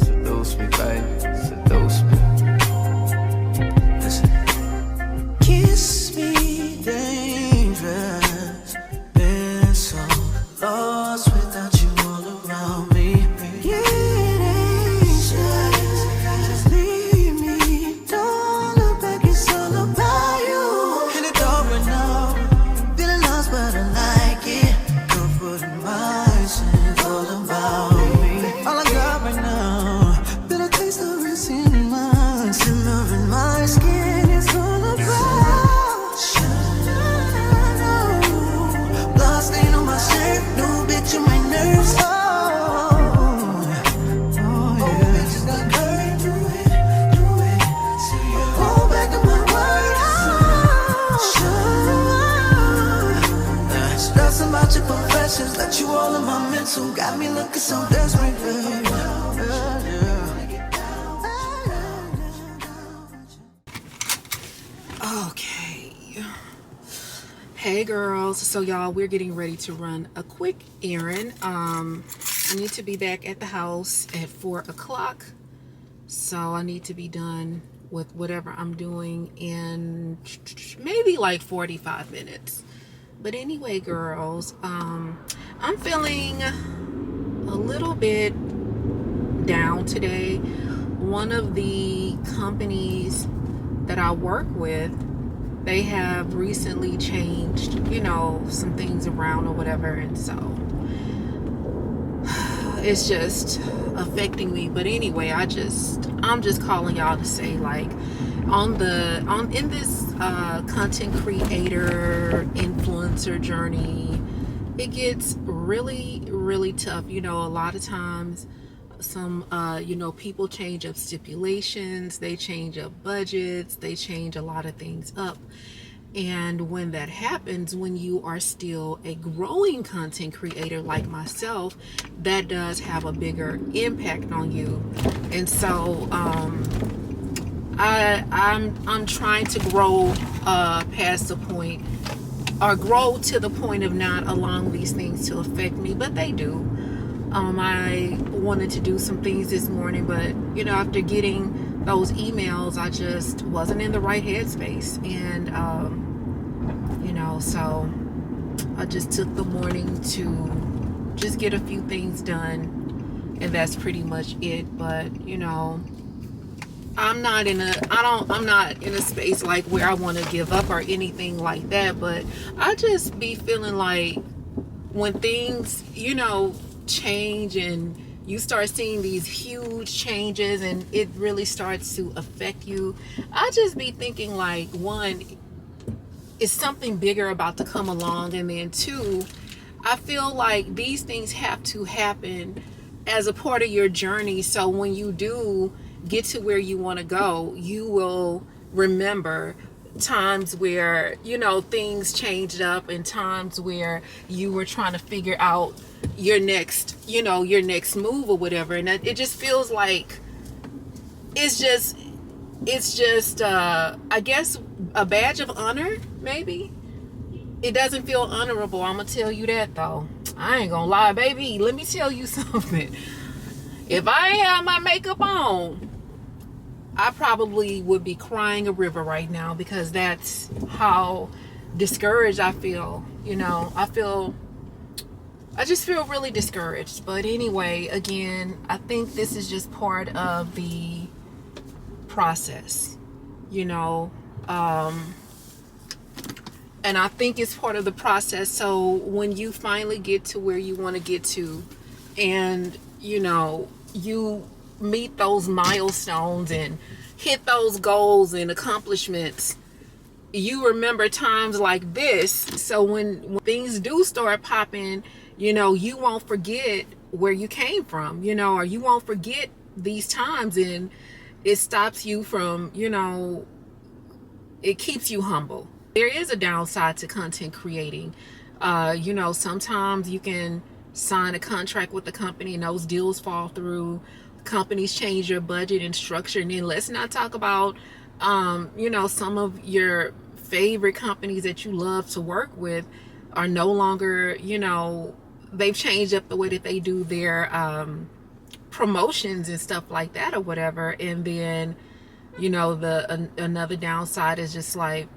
Seduce me, baby, seduce me. Listen. Kiss me, dangerous. Been so lost without you all around me. Get anxious, just leave me. Don't look back, it's all about you. In the dark right now, feeling lost but I like it. Comfort in my sins, all about me. All I got right now, feel a taste of risk in my simmer in my skin. It's all about shadow. Blood stain on my shirt, no bitch on my nerves. Bitches got curry, do it. See you hold back on my word. Stress about your confessions, that you all in my mental, got me looking so desperate, baby. Okay. Hey girls, so y'all, we're getting ready to run a quick errand. I need to be back at the house at 4 o'clock. So I need to be done with whatever I'm doing in maybe like 45 minutes. But anyway, girls, I'm feeling a little bit down today. One of the companies that I work with, they have recently changed, you know, some things around or whatever, and so it's just affecting me. But anyway, I'm just calling y'all to say, like, in this content creator influencer journey, it gets really, really tough. You know, a lot of times some you know, people change up stipulations, they change up budgets, they change a lot of things up. And when that happens, when you are still a growing content creator like myself, that does have a bigger impact on you. And so I'm trying to grow past the point, or grow to the point of not allowing these things to affect me, but they do. I wanted to do some things this morning, but you know, after getting those emails, I just wasn't in the right headspace, and you know, so I just took the morning to just get a few things done, and that's pretty much it. But you know, I'm not in a space like where I want to give up or anything like that, but I just be feeling like when things, you know, change and you start seeing these huge changes and it really starts to affect you. I just be thinking like, one, is something bigger about to come along, and then two, I feel like these things have to happen as a part of your journey, so when you do get to where you want to go, you will remember times where, you know, things changed up, and times where you were trying to figure out your next, you know, your next move or whatever. And it just feels like it's just I guess a badge of honor, maybe. It doesn't feel honorable, I'm gonna tell you that though. I ain't gonna lie, baby. Let me tell you something. If I ain't have my makeup on, I probably would be crying a river right now, because that's how discouraged I feel. You know, I just feel really discouraged. But anyway, again, I think this is just part of the process, you know. And I think it's part of the process. So when you finally get to where you want to get to, and you know, you meet those milestones and hit those goals and accomplishments, you remember times like this. So when things do start popping, you know, you won't forget where you came from, you know, or you won't forget these times, and it stops you from, you know, it keeps you humble. There is a downside to content creating. You know, sometimes you can sign a contract with the company and those deals fall through. Companies change your budget and structure. And then let's not talk about, you know, some of your favorite companies that you love to work with are no longer, you know, they've changed up the way that they do their promotions and stuff like that or whatever. And then, you know, another downside is just like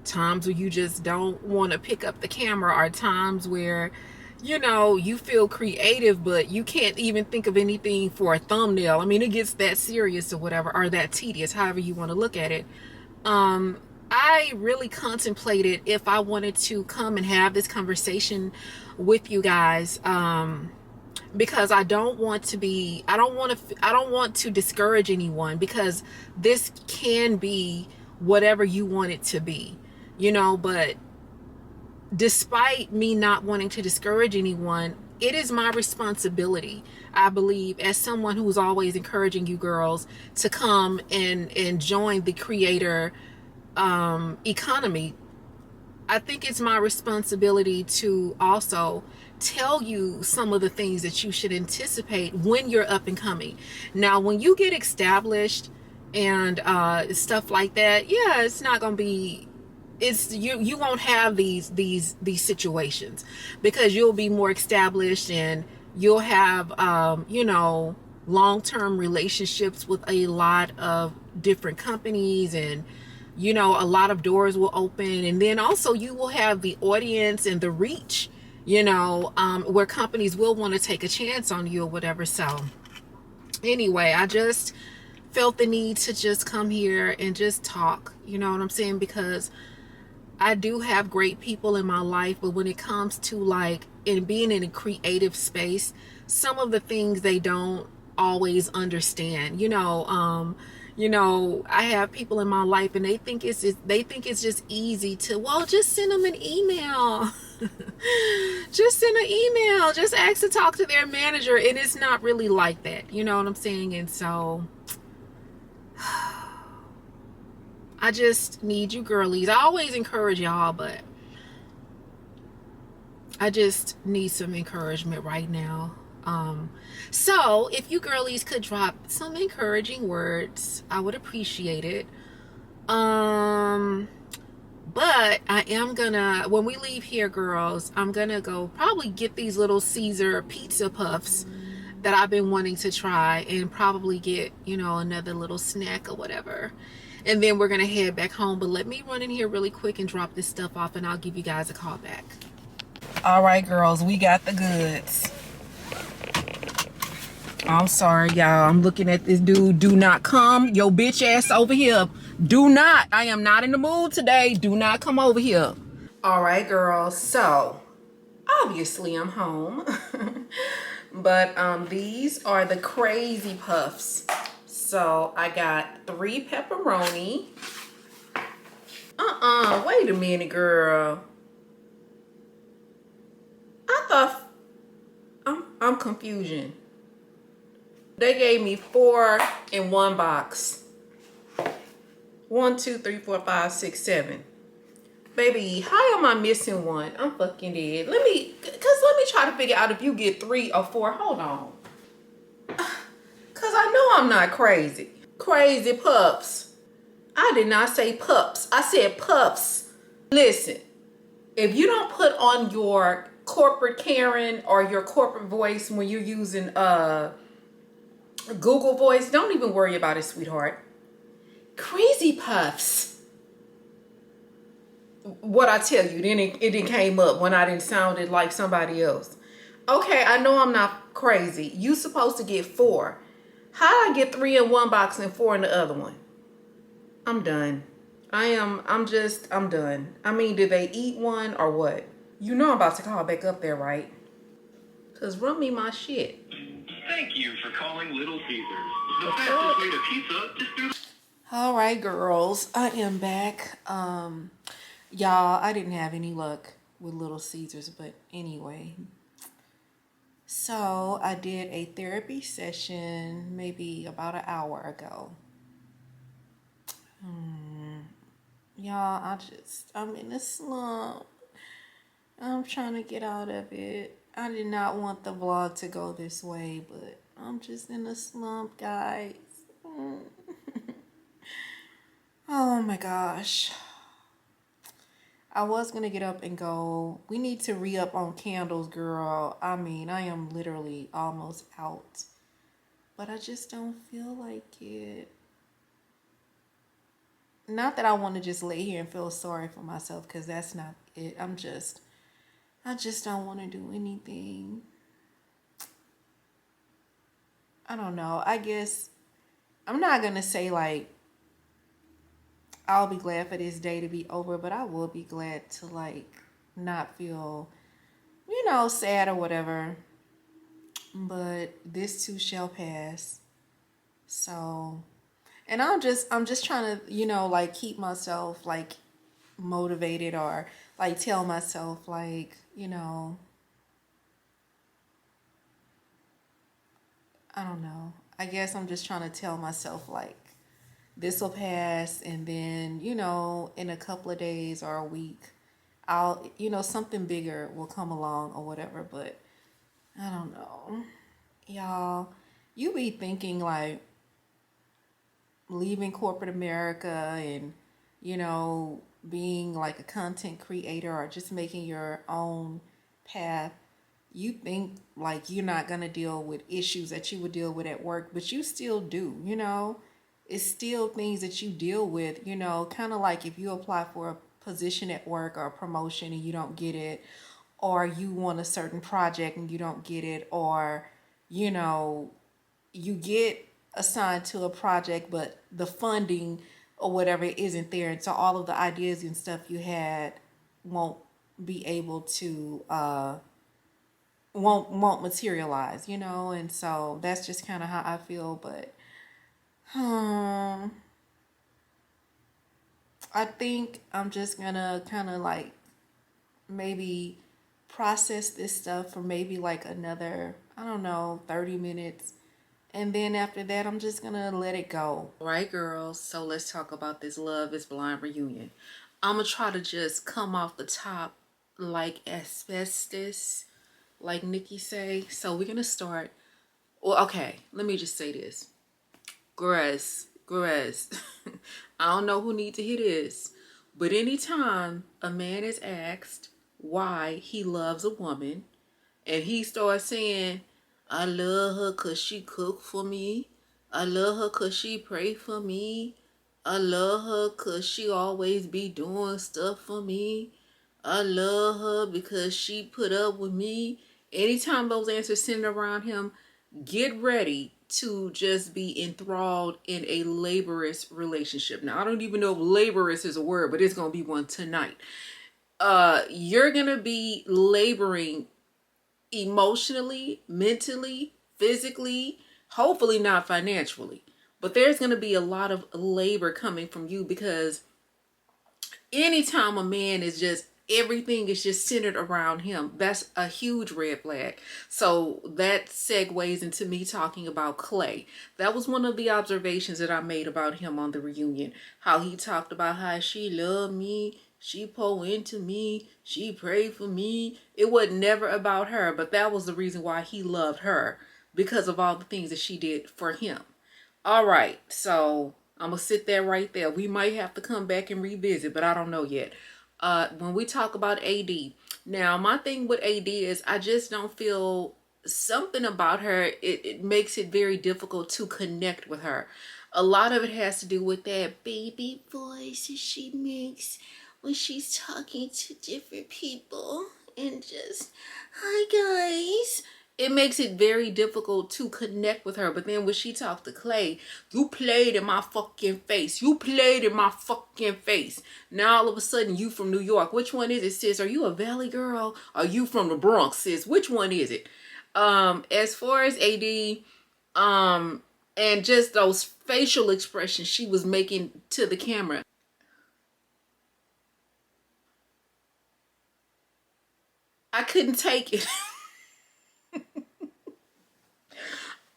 times where you just don't want to pick up the camera, or times where, you know, you feel creative but you can't even think of anything for a thumbnail. I mean, it gets that serious or whatever, or that tedious, however you want to look at it. I really contemplated if I wanted to come and have this conversation with you guys, because I don't want to discourage anyone, because this can be whatever you want it to be, you know. But despite me not wanting to discourage anyone, it is my responsibility, I believe, as someone who's always encouraging you girls to come and join the creator economy. I think it's my responsibility to also tell you some of the things that you should anticipate when you're up and coming. Now, when you get established and stuff like that, yeah, it's not gonna be, it's you won't have these situations, because you'll be more established and you'll have you know, long-term relationships with a lot of different companies, and you know, a lot of doors will open. And then also you will have the audience and the reach, you know, where companies will want to take a chance on you or whatever. So anyway, I just felt the need to just come here and just talk, you know what I'm saying? Because I do have great people in my life, but when it comes to like in being in a creative space, some of the things they don't always understand, you know. I have people in my life and they think it's just easy to, well, just send them an email. Just send an email, just ask to talk to their manager. And it's not really like that, you know what I'm saying? And so I just need you girlies. I always encourage y'all, but I just need some encouragement right now. So if you girlies could drop some encouraging words, I would appreciate it. But I am gonna, when we leave here, girls, I'm gonna go probably get these little Caesar pizza puffs that I've been wanting to try, and probably get, you know, another little snack or whatever. And then we're gonna head back home. But let me run in here really quick and drop this stuff off, and I'll give you guys a call back. All right, girls, we got the goods. I'm sorry, y'all. I'm looking at this dude. Do not come your bitch ass over here. Do not. I am not in the mood today. Do not come over here. All right, girls. So, obviously, I'm home. But these are the crazy puffs. So I got 3 pepperoni. Wait a minute, girl. I thought I'm confusion. They gave me 4 in one box. 1, 2, 3, 4, 5, 6, 7. Baby, how am I missing one? I'm fucking dead. Let me try to figure out if you get 3 or 4. Hold on. Cause I know I'm not crazy. Crazy pups. I did not say pups. I said puffs. Listen, if you don't put on your corporate Karen or your corporate voice when you're using Google Voice, don't even worry about it, sweetheart. Crazy puffs. What I tell you, then it didn't came up when I didn't sounded like somebody else. Okay, I know I'm not crazy. You supposed to get 4. How did I get 3 in one box and 4 in the other one? I'm done. I'm done. I mean, did they eat one or what? You know I'm about to call back up there, right? Cause run me my shit. Thank you for calling Little Caesars. The fastest way to pizza is through the... All right, girls, I am back. Y'all, I didn't have any luck with Little Caesars, but anyway. So I did a therapy session maybe about an hour ago. Y'all, I'm in a slump. I'm trying to get out of it. I did not want the vlog to go this way, but I'm just in a slump, guys. Oh my gosh. I was going to get up and go. We need to re-up on candles, girl. I mean, I am literally almost out. But I just don't feel like it. Not that I want to just lay here and feel sorry for myself, because that's not it. I just don't want to do anything. I don't know. I guess I'm not going to say like I'll be glad for this day to be over, but I will be glad to like not feel, sad or whatever. But this too shall pass. So, and I'm just trying to, like keep myself like motivated, or like tell myself like, I don't know. I guess I'm just trying to tell myself like this will pass, and then, in a couple of days or a week, I'll, something bigger will come along or whatever. But I don't know. Y'all, you be thinking like leaving corporate America and, being like a content creator or just making your own path. You think like you're not going to deal with issues that you would deal with at work, but you still do, It's still things that you deal with, kind of like if you apply for a position at work or a promotion and you don't get it, or you want a certain project and you don't get it, or, you get assigned to a project, but the funding or whatever isn't there. And so all of the ideas and stuff you had won't be able to, won't materialize, and so that's just kind of how I feel. But I think I'm just gonna kind of like maybe process this stuff for maybe like another, 30 minutes. And then after that, I'm just gonna let it go. All right, girls. So let's talk about this Love is Blind reunion. I'm gonna try to just come off the top like asbestos, like Nikki say. So we're gonna start. Well, okay. Let me just say this. Grace. I don't know who need to hear this, but anytime a man is asked why he loves a woman, and he starts saying, I love her because she cooked for me. I love her because she prayed for me. I love her because she always be doing stuff for me. I love her because she put up with me. Anytime those answers center around him, get ready to just be enthralled in a laborious relationship. Now, I don't even know if laborious is a word, but it's going to be one tonight. You're going to be laboring emotionally, mentally, physically, hopefully not financially. But there's going to be a lot of labor coming from you, because anytime a man is just, everything is just centered around him, that's a huge red flag. So that segues into me talking about Clay. That was one of the observations that I made about him on the reunion. How he talked about how she loved me, she poured into me, she prayed for me. It was never about her, but that was the reason why he loved her, because of all the things that she did for him. All right, so I'm gonna sit there right there. We might have to come back and revisit, but I don't know yet. When we talk about AD, now my thing with AD is I just don't feel, something about her, it makes it very difficult to connect with her. A lot of it has to do with that baby voice that she makes when she's talking to different people, and just, hi guys. It makes it very difficult to connect with her. But then when she talked to Clay, you played in my fucking face. You played in my fucking face. Now all of a sudden you from New York. Which one is it, sis? Are you a Valley girl? Are you from the Bronx, sis? Which one is it? As far as AD, and just those facial expressions she was making to the camera, I couldn't take it.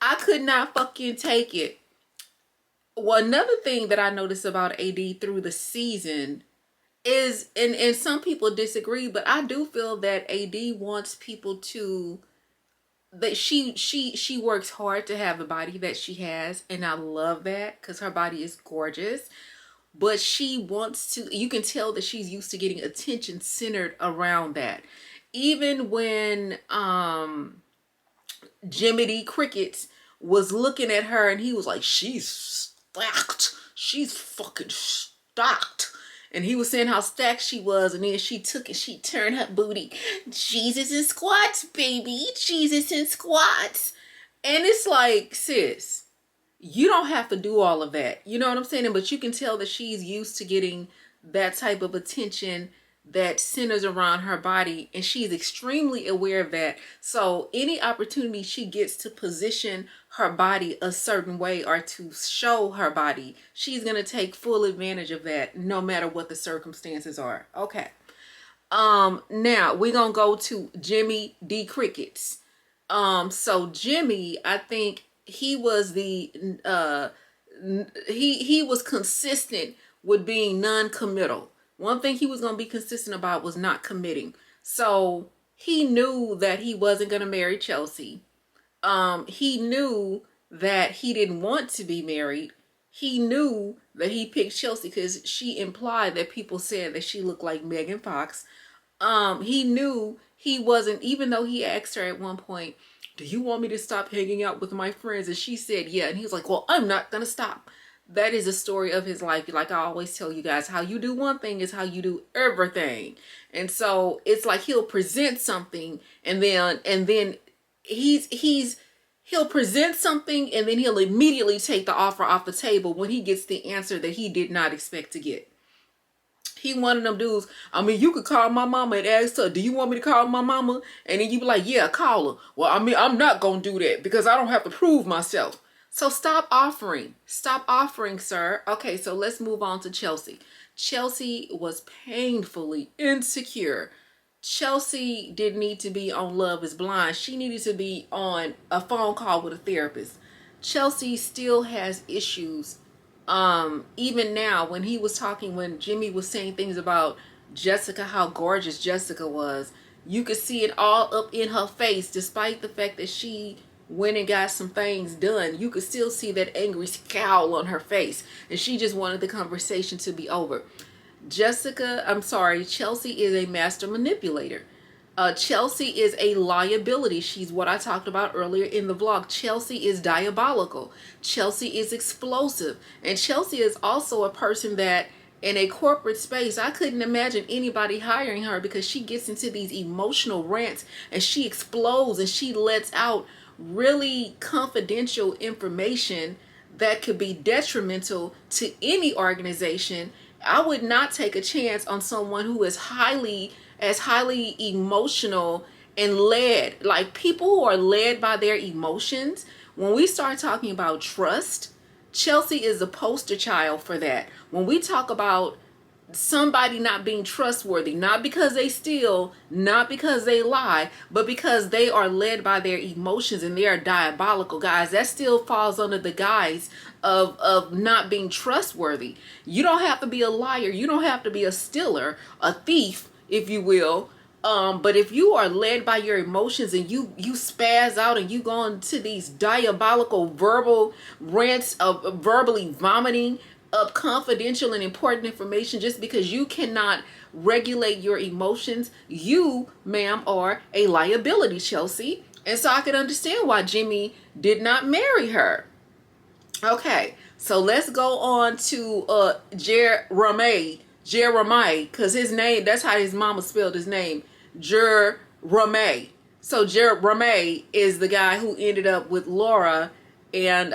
I could not fucking take it. Well, another thing that I noticed about AD through the season is, and some people disagree, but I do feel that AD wants people to, that she works hard to have the body that she has, and I love that, because her body is gorgeous. But she wants to, you can tell that she's used to getting attention centered around that. Even when Jimmy D. Crickets was looking at her and he was like, she's stacked. She's fucking stacked. And he was saying how stacked she was, and then she took it, she turned her booty. Jesus in squats, baby. Jesus in squats. And it's like, sis, you don't have to do all of that. You know what I'm saying? But you can tell that she's used to getting that type of attention that centers around her body, and she's extremely aware of that. So any opportunity she gets to position her body a certain way or to show her body, she's going to take full advantage of that, no matter what the circumstances are. Okay. Now we're going to go to Jimmy D. Crickets. So Jimmy, I think he was the, he was consistent with being non-committal. One thing he was going to be consistent about was not committing. So he knew that he wasn't going to marry Chelsea. He knew that he didn't want to be married. He knew that he picked Chelsea because she implied that people said that she looked like Megan Fox. He knew he wasn't, even though he asked her at one point, do you want me to stop hanging out with my friends? And she said, yeah. And he was like, well, I'm not going to stop. That is a story of his life. Like I always tell you guys, how you do one thing is how you do everything. And so it's like he'll present something, and then he'll present something, and then he'll immediately take the offer off the table when he gets the answer that he did not expect to get. He one of them dudes, I mean, you could call my mama and ask her, do you want me to call my mama? And then you be like, yeah, call her. Well, I mean, I'm not going to do that because I don't have to prove myself. So stop offering. Stop offering, sir. Okay, so let's move on to Chelsea. Chelsea was painfully insecure. Chelsea didn't need to be on Love is Blind. She needed to be on a phone call with a therapist. Chelsea still has issues. Even now, when he was talking, when Jimmy was saying things about Jessica, how gorgeous Jessica was, you could see it all up in her face, despite the fact that she went and got some things done. You could still see that angry scowl on her face, and she just wanted the conversation to be over. Chelsea is a master manipulator. Chelsea is a liability. She's what I talked about earlier in the vlog. Chelsea is diabolical. Chelsea is explosive. And Chelsea is also a person that in a corporate space, I couldn't imagine anybody hiring her, because she gets into these emotional rants and she explodes and she lets out really confidential information that could be detrimental to any organization. I would not take a chance on someone who is highly emotional and led, like people who are led by their emotions. When we start talking about trust, Chelsea is a poster child for that. When we talk about somebody not being trustworthy, not because they steal, not because they lie, but because they are led by their emotions and they are diabolical, guys, that still falls under the guise of not being trustworthy. You don't have to be a liar. You don't have to be a stealer, a thief, if you will. But if you are led by your emotions and you spaz out and you go into these diabolical verbal rants of verbally vomiting up confidential and important information just because you cannot regulate your emotions, you, ma'am, are a liability, Chelsea. And so I can understand why Jimmy did not marry her. Okay, so let's go on to Jeremiah, because his name, that's how his mama spelled his name, Jeremiah. So Jeremiah is the guy who ended up with Laura, and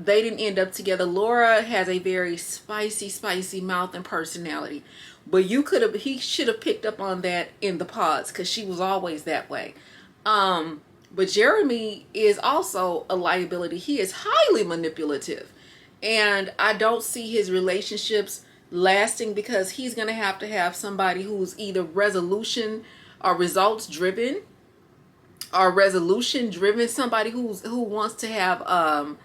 they didn't end up together. Laura has a very spicy mouth and personality, but he should have picked up on that in the pods, because she was always that way. But Jeremy is also a liability. He is highly manipulative, and I don't see his relationships lasting, because he's going to have somebody who's either resolution or results driven, somebody who wants to have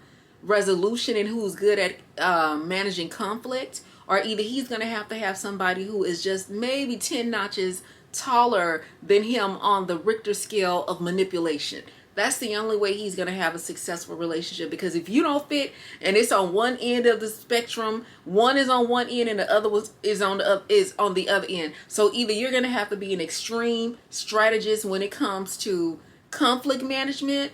resolution and who's good at managing conflict, or either he's going to have somebody who is just maybe 10 notches taller than him on the Richter scale of manipulation. That's the only way he's going to have a successful relationship, because if you don't fit and it's on one end of the spectrum, one is on one end and the other is on the other end. So either you're going to have to be an extreme strategist when it comes to conflict management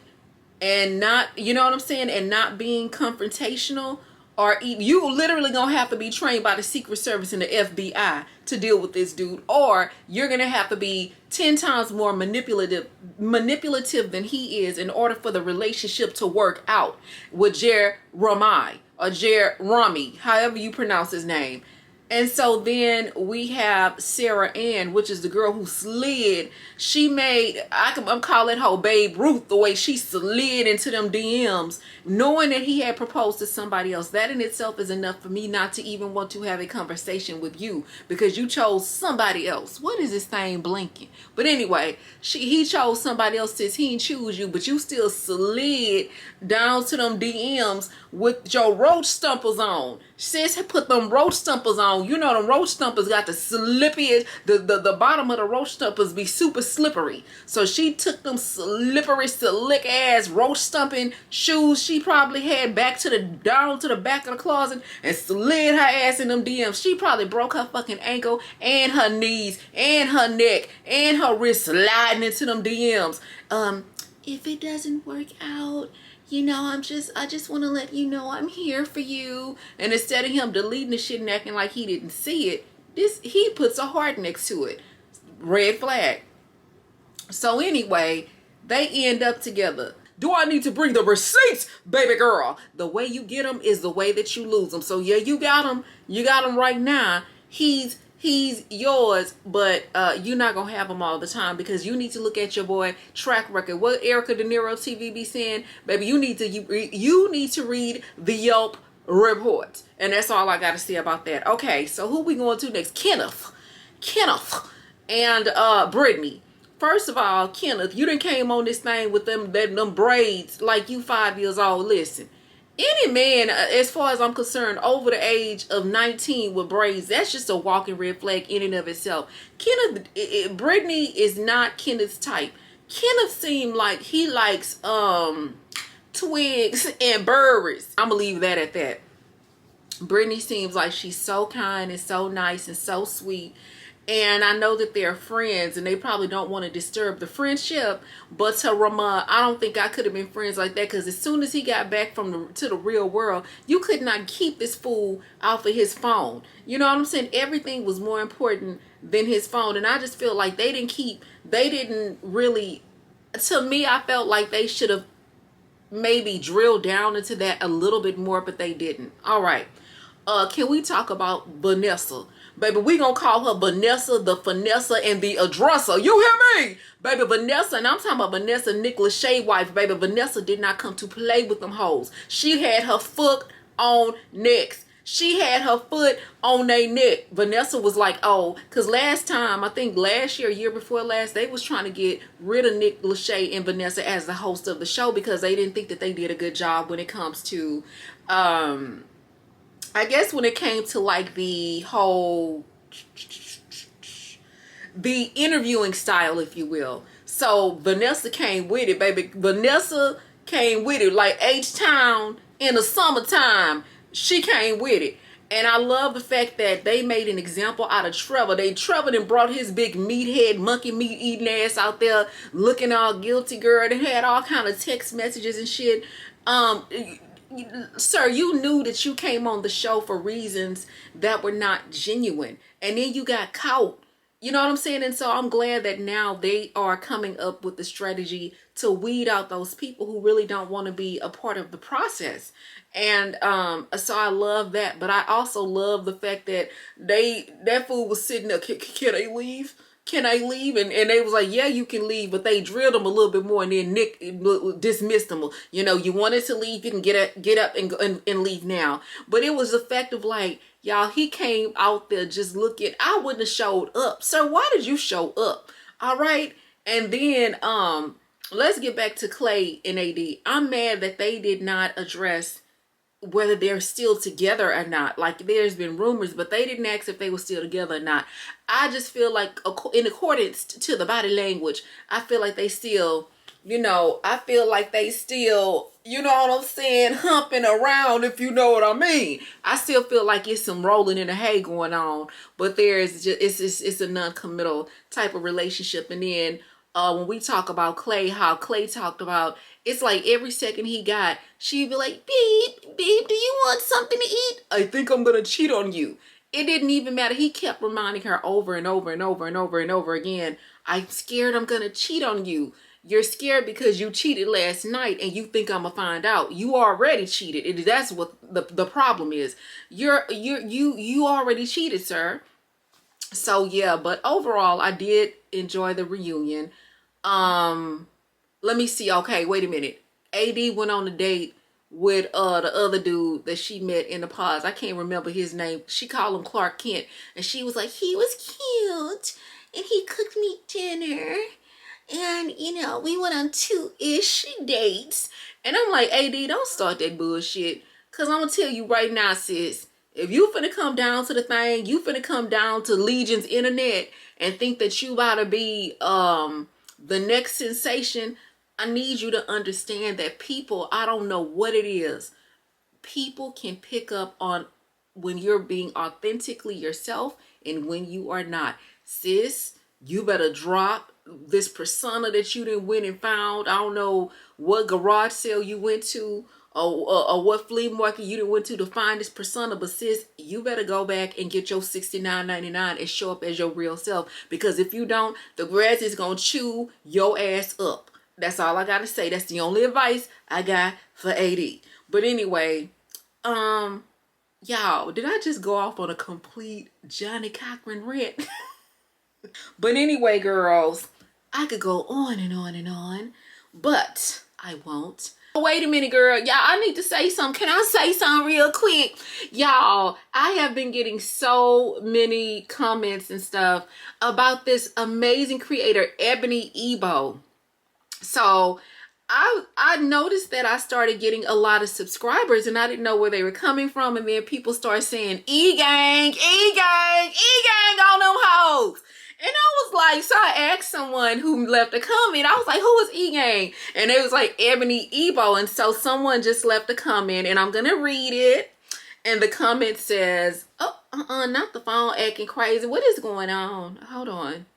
and not, you know what I'm saying, and not being confrontational, or you literally gonna have to be trained by the Secret Service and the FBI to deal with this dude, or you're gonna have to be 10 times more manipulative than he is in order for the relationship to work out with Jeremiah or Jeremy, however you pronounce his name. And so then we have Sarah Ann, which is the girl who slid. She made, I'm calling her Babe Ruth, the way she slid into them DMs, knowing that he had proposed to somebody else. That in itself is enough for me not to even want to have a conversation with you, because you chose somebody else. What is this thing blinking? But anyway, he chose somebody else since he didn't choose you, but you still slid down to them DMs with your roach stumpers on. Sis put them roach stumpers on. You know them roach stumpers got the slippiest, the bottom of the roach stumpers be super slippery. So she took them slippery, slick ass roach stumping shoes she probably had down to the back of the closet and slid her ass in them DMs. She probably broke her fucking ankle and her knees and her neck and her wrist sliding into them DMs. If it doesn't work out, you know, I just want to let you know I'm here for you. And instead of him deleting the shit and acting like he didn't see it, he puts a heart next to it. Red flag. So anyway, they end up together. Do I need to bring the receipts, baby girl? The way you get them is the way that you lose them. So yeah, you got him. You got him right now. He's yours, but you're not gonna have him all the time, because you need to look at your boy track record. What Erica De Niro TV be saying, baby, you need to read the Yelp report. And that's all I gotta say about that. Okay, so who we going to next? Kenneth and Brittany. First of all, Kenneth, you done came on this thing with them braids like you 5 years old. Listen, any man, as far as I'm concerned, over the age of 19 with braids, that's just a walking red flag in and of itself. Brittany is not Kenneth's type. Kenneth seemed like he likes twigs and berries. I'm gonna leave that at that. Brittany seems like she's so kind and so nice and so sweet. And I know that they're friends and they probably don't want to disturb the friendship. But to Ramon, I don't think I could have been friends like that, because as soon as he got back to the real world, you could not keep this fool off of his phone. You know what I'm saying? Everything was more important than his phone. And I just feel like they didn't really, to me, I felt like they should have maybe drilled down into that a little bit more, but they didn't. All right. Can we talk about Vanessa? Baby, we gonna call her Vanessa, the Finessa, and the Addresser. You hear me? Baby, Vanessa, and I'm talking about Vanessa, Nick Lachey wife. Baby, Vanessa did not come to play with them hoes. She had her foot on necks. She had her foot on their neck. Vanessa was like, oh, because last time, I think last year before last, they was trying to get rid of Nick Lachey and Vanessa as the host of the show because they didn't think that they did a good job when it comes to, I guess when it came to like the whole, the interviewing style, if you will. So Vanessa came with it, baby. Vanessa came with it. Like H-Town in the summertime, she came with it. And I love the fact that they made an example out of Trevor. Trevor done brought his big meathead, monkey meat eating ass out there looking all guilty, girl. They had all kind of text messages and shit. Sir, you knew that you came on the show for reasons that were not genuine. And then you got caught. You know what I'm saying? And so I'm glad that now they are coming up with the strategy to weed out those people who really don't want to be a part of the process. And so I love that. But I also love the fact that that fool was sitting there, can I leave? Can I leave? And they was like, yeah, you can leave. But they drilled him a little bit more. And then Nick dismissed him. You know, you wanted to leave, you can get up and leave now. But it was the fact of like, y'all, he came out there just looking. I wouldn't have showed up. Sir, why did you show up? All right. And then let's get back to Clay and AD. I'm mad that they did not address whether they're still together or not. Like, there's been rumors, but they didn't ask if they were still together or not. I just feel like, in accordance to the body language, I feel like they still, you know, you know what I'm saying, humping around, if you know what I mean. I still feel like it's some rolling in the hay going on, but there's just, it's a non-committal type of relationship. And then when we talk about Clay, how Clay talked about, it's like every second he got, she'd be like, babe, do you want something to eat? I think I'm gonna cheat on you. It didn't even matter. He kept reminding her over and over and over and over and over again, I'm scared I'm gonna cheat on you. You're scared because you cheated last night and you think I'm gonna find out. You already cheated. That's what the problem is. You already cheated, sir. So yeah, but overall I did enjoy the reunion. Let me see. Okay, wait a minute. AD went on a date with the other dude that she met in the pause. I can't remember his name. She called him Clark Kent. And she was like, he was cute. And he cooked me dinner. And, you know, we went on 2-ish dates. And I'm like, AD, don't start that bullshit. Because I'm going to tell you right now, sis. If you finna come down to the thing, you finna come down to Legion's internet and think that you about to be the next sensation, I need you to understand that people, I don't know what it is, people can pick up on when you're being authentically yourself and when you are not. Sis, you better drop this persona that you done went and found. I don't know what garage sale you went to or what flea market you done went to find this persona, but sis, you better go back and get your $69.99 and show up as your real self, because if you don't, the grass is gonna chew your ass up. That's all I gotta say. That's the only advice I got for AD. But anyway, y'all, did I just go off on a complete Johnny Cochran rant? But anyway, girls, I could go on and on and on, but I won't. Wait a minute, girl. Y'all, I need to say something. Can I say something real quick? Y'all, I have been getting so many comments and stuff about this amazing creator, Ebony Ebo. So I noticed that I started getting a lot of subscribers and I didn't know where they were coming from. And then people start saying, E-gang, E-gang, E-gang on them hoes. And I was like, so I asked someone who left a comment. I was like, who is E-gang? And it was like Ebony Ebo. And so someone just left a comment and I'm going to read it. And the comment says, oh, not the phone acting crazy. What is going on? Hold on.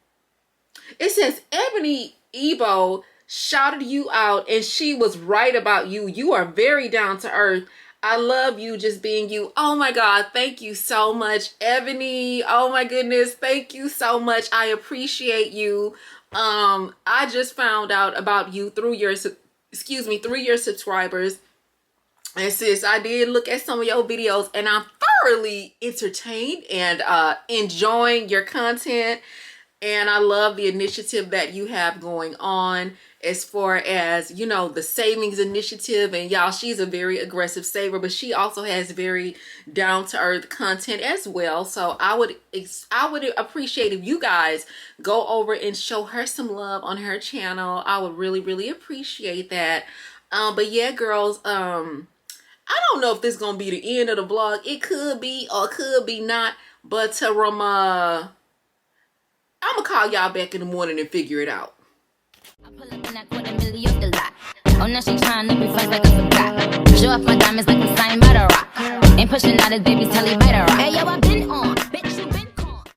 It says, Ebony Ebo shouted you out and she was right about you. You are very down to earth. I love you just being you. Oh my God. Thank you so much, Ebony. Oh my goodness. Thank you so much. I appreciate you. I just found out about you through your, through your subscribers. And sis, I did look at some of your videos and I'm thoroughly entertained and enjoying your content. And I love the initiative that you have going on as far as, you know, the savings initiative. And y'all, she's a very aggressive saver, but she also has very down-to-earth content as well. So I would appreciate if you guys go over and show her some love on her channel. I would really, really appreciate that. But yeah, girls, I don't know if this is gonna be the end of the vlog. It could be or could be not. But I'm gonna call y'all back in the morning and figure it out. I pull up in that $250,000 off the lot. Oh, now she tryna be fast like I forgot. Show off my diamonds like a sign by the rock. Ain't pushing out his baby's telly by the rock.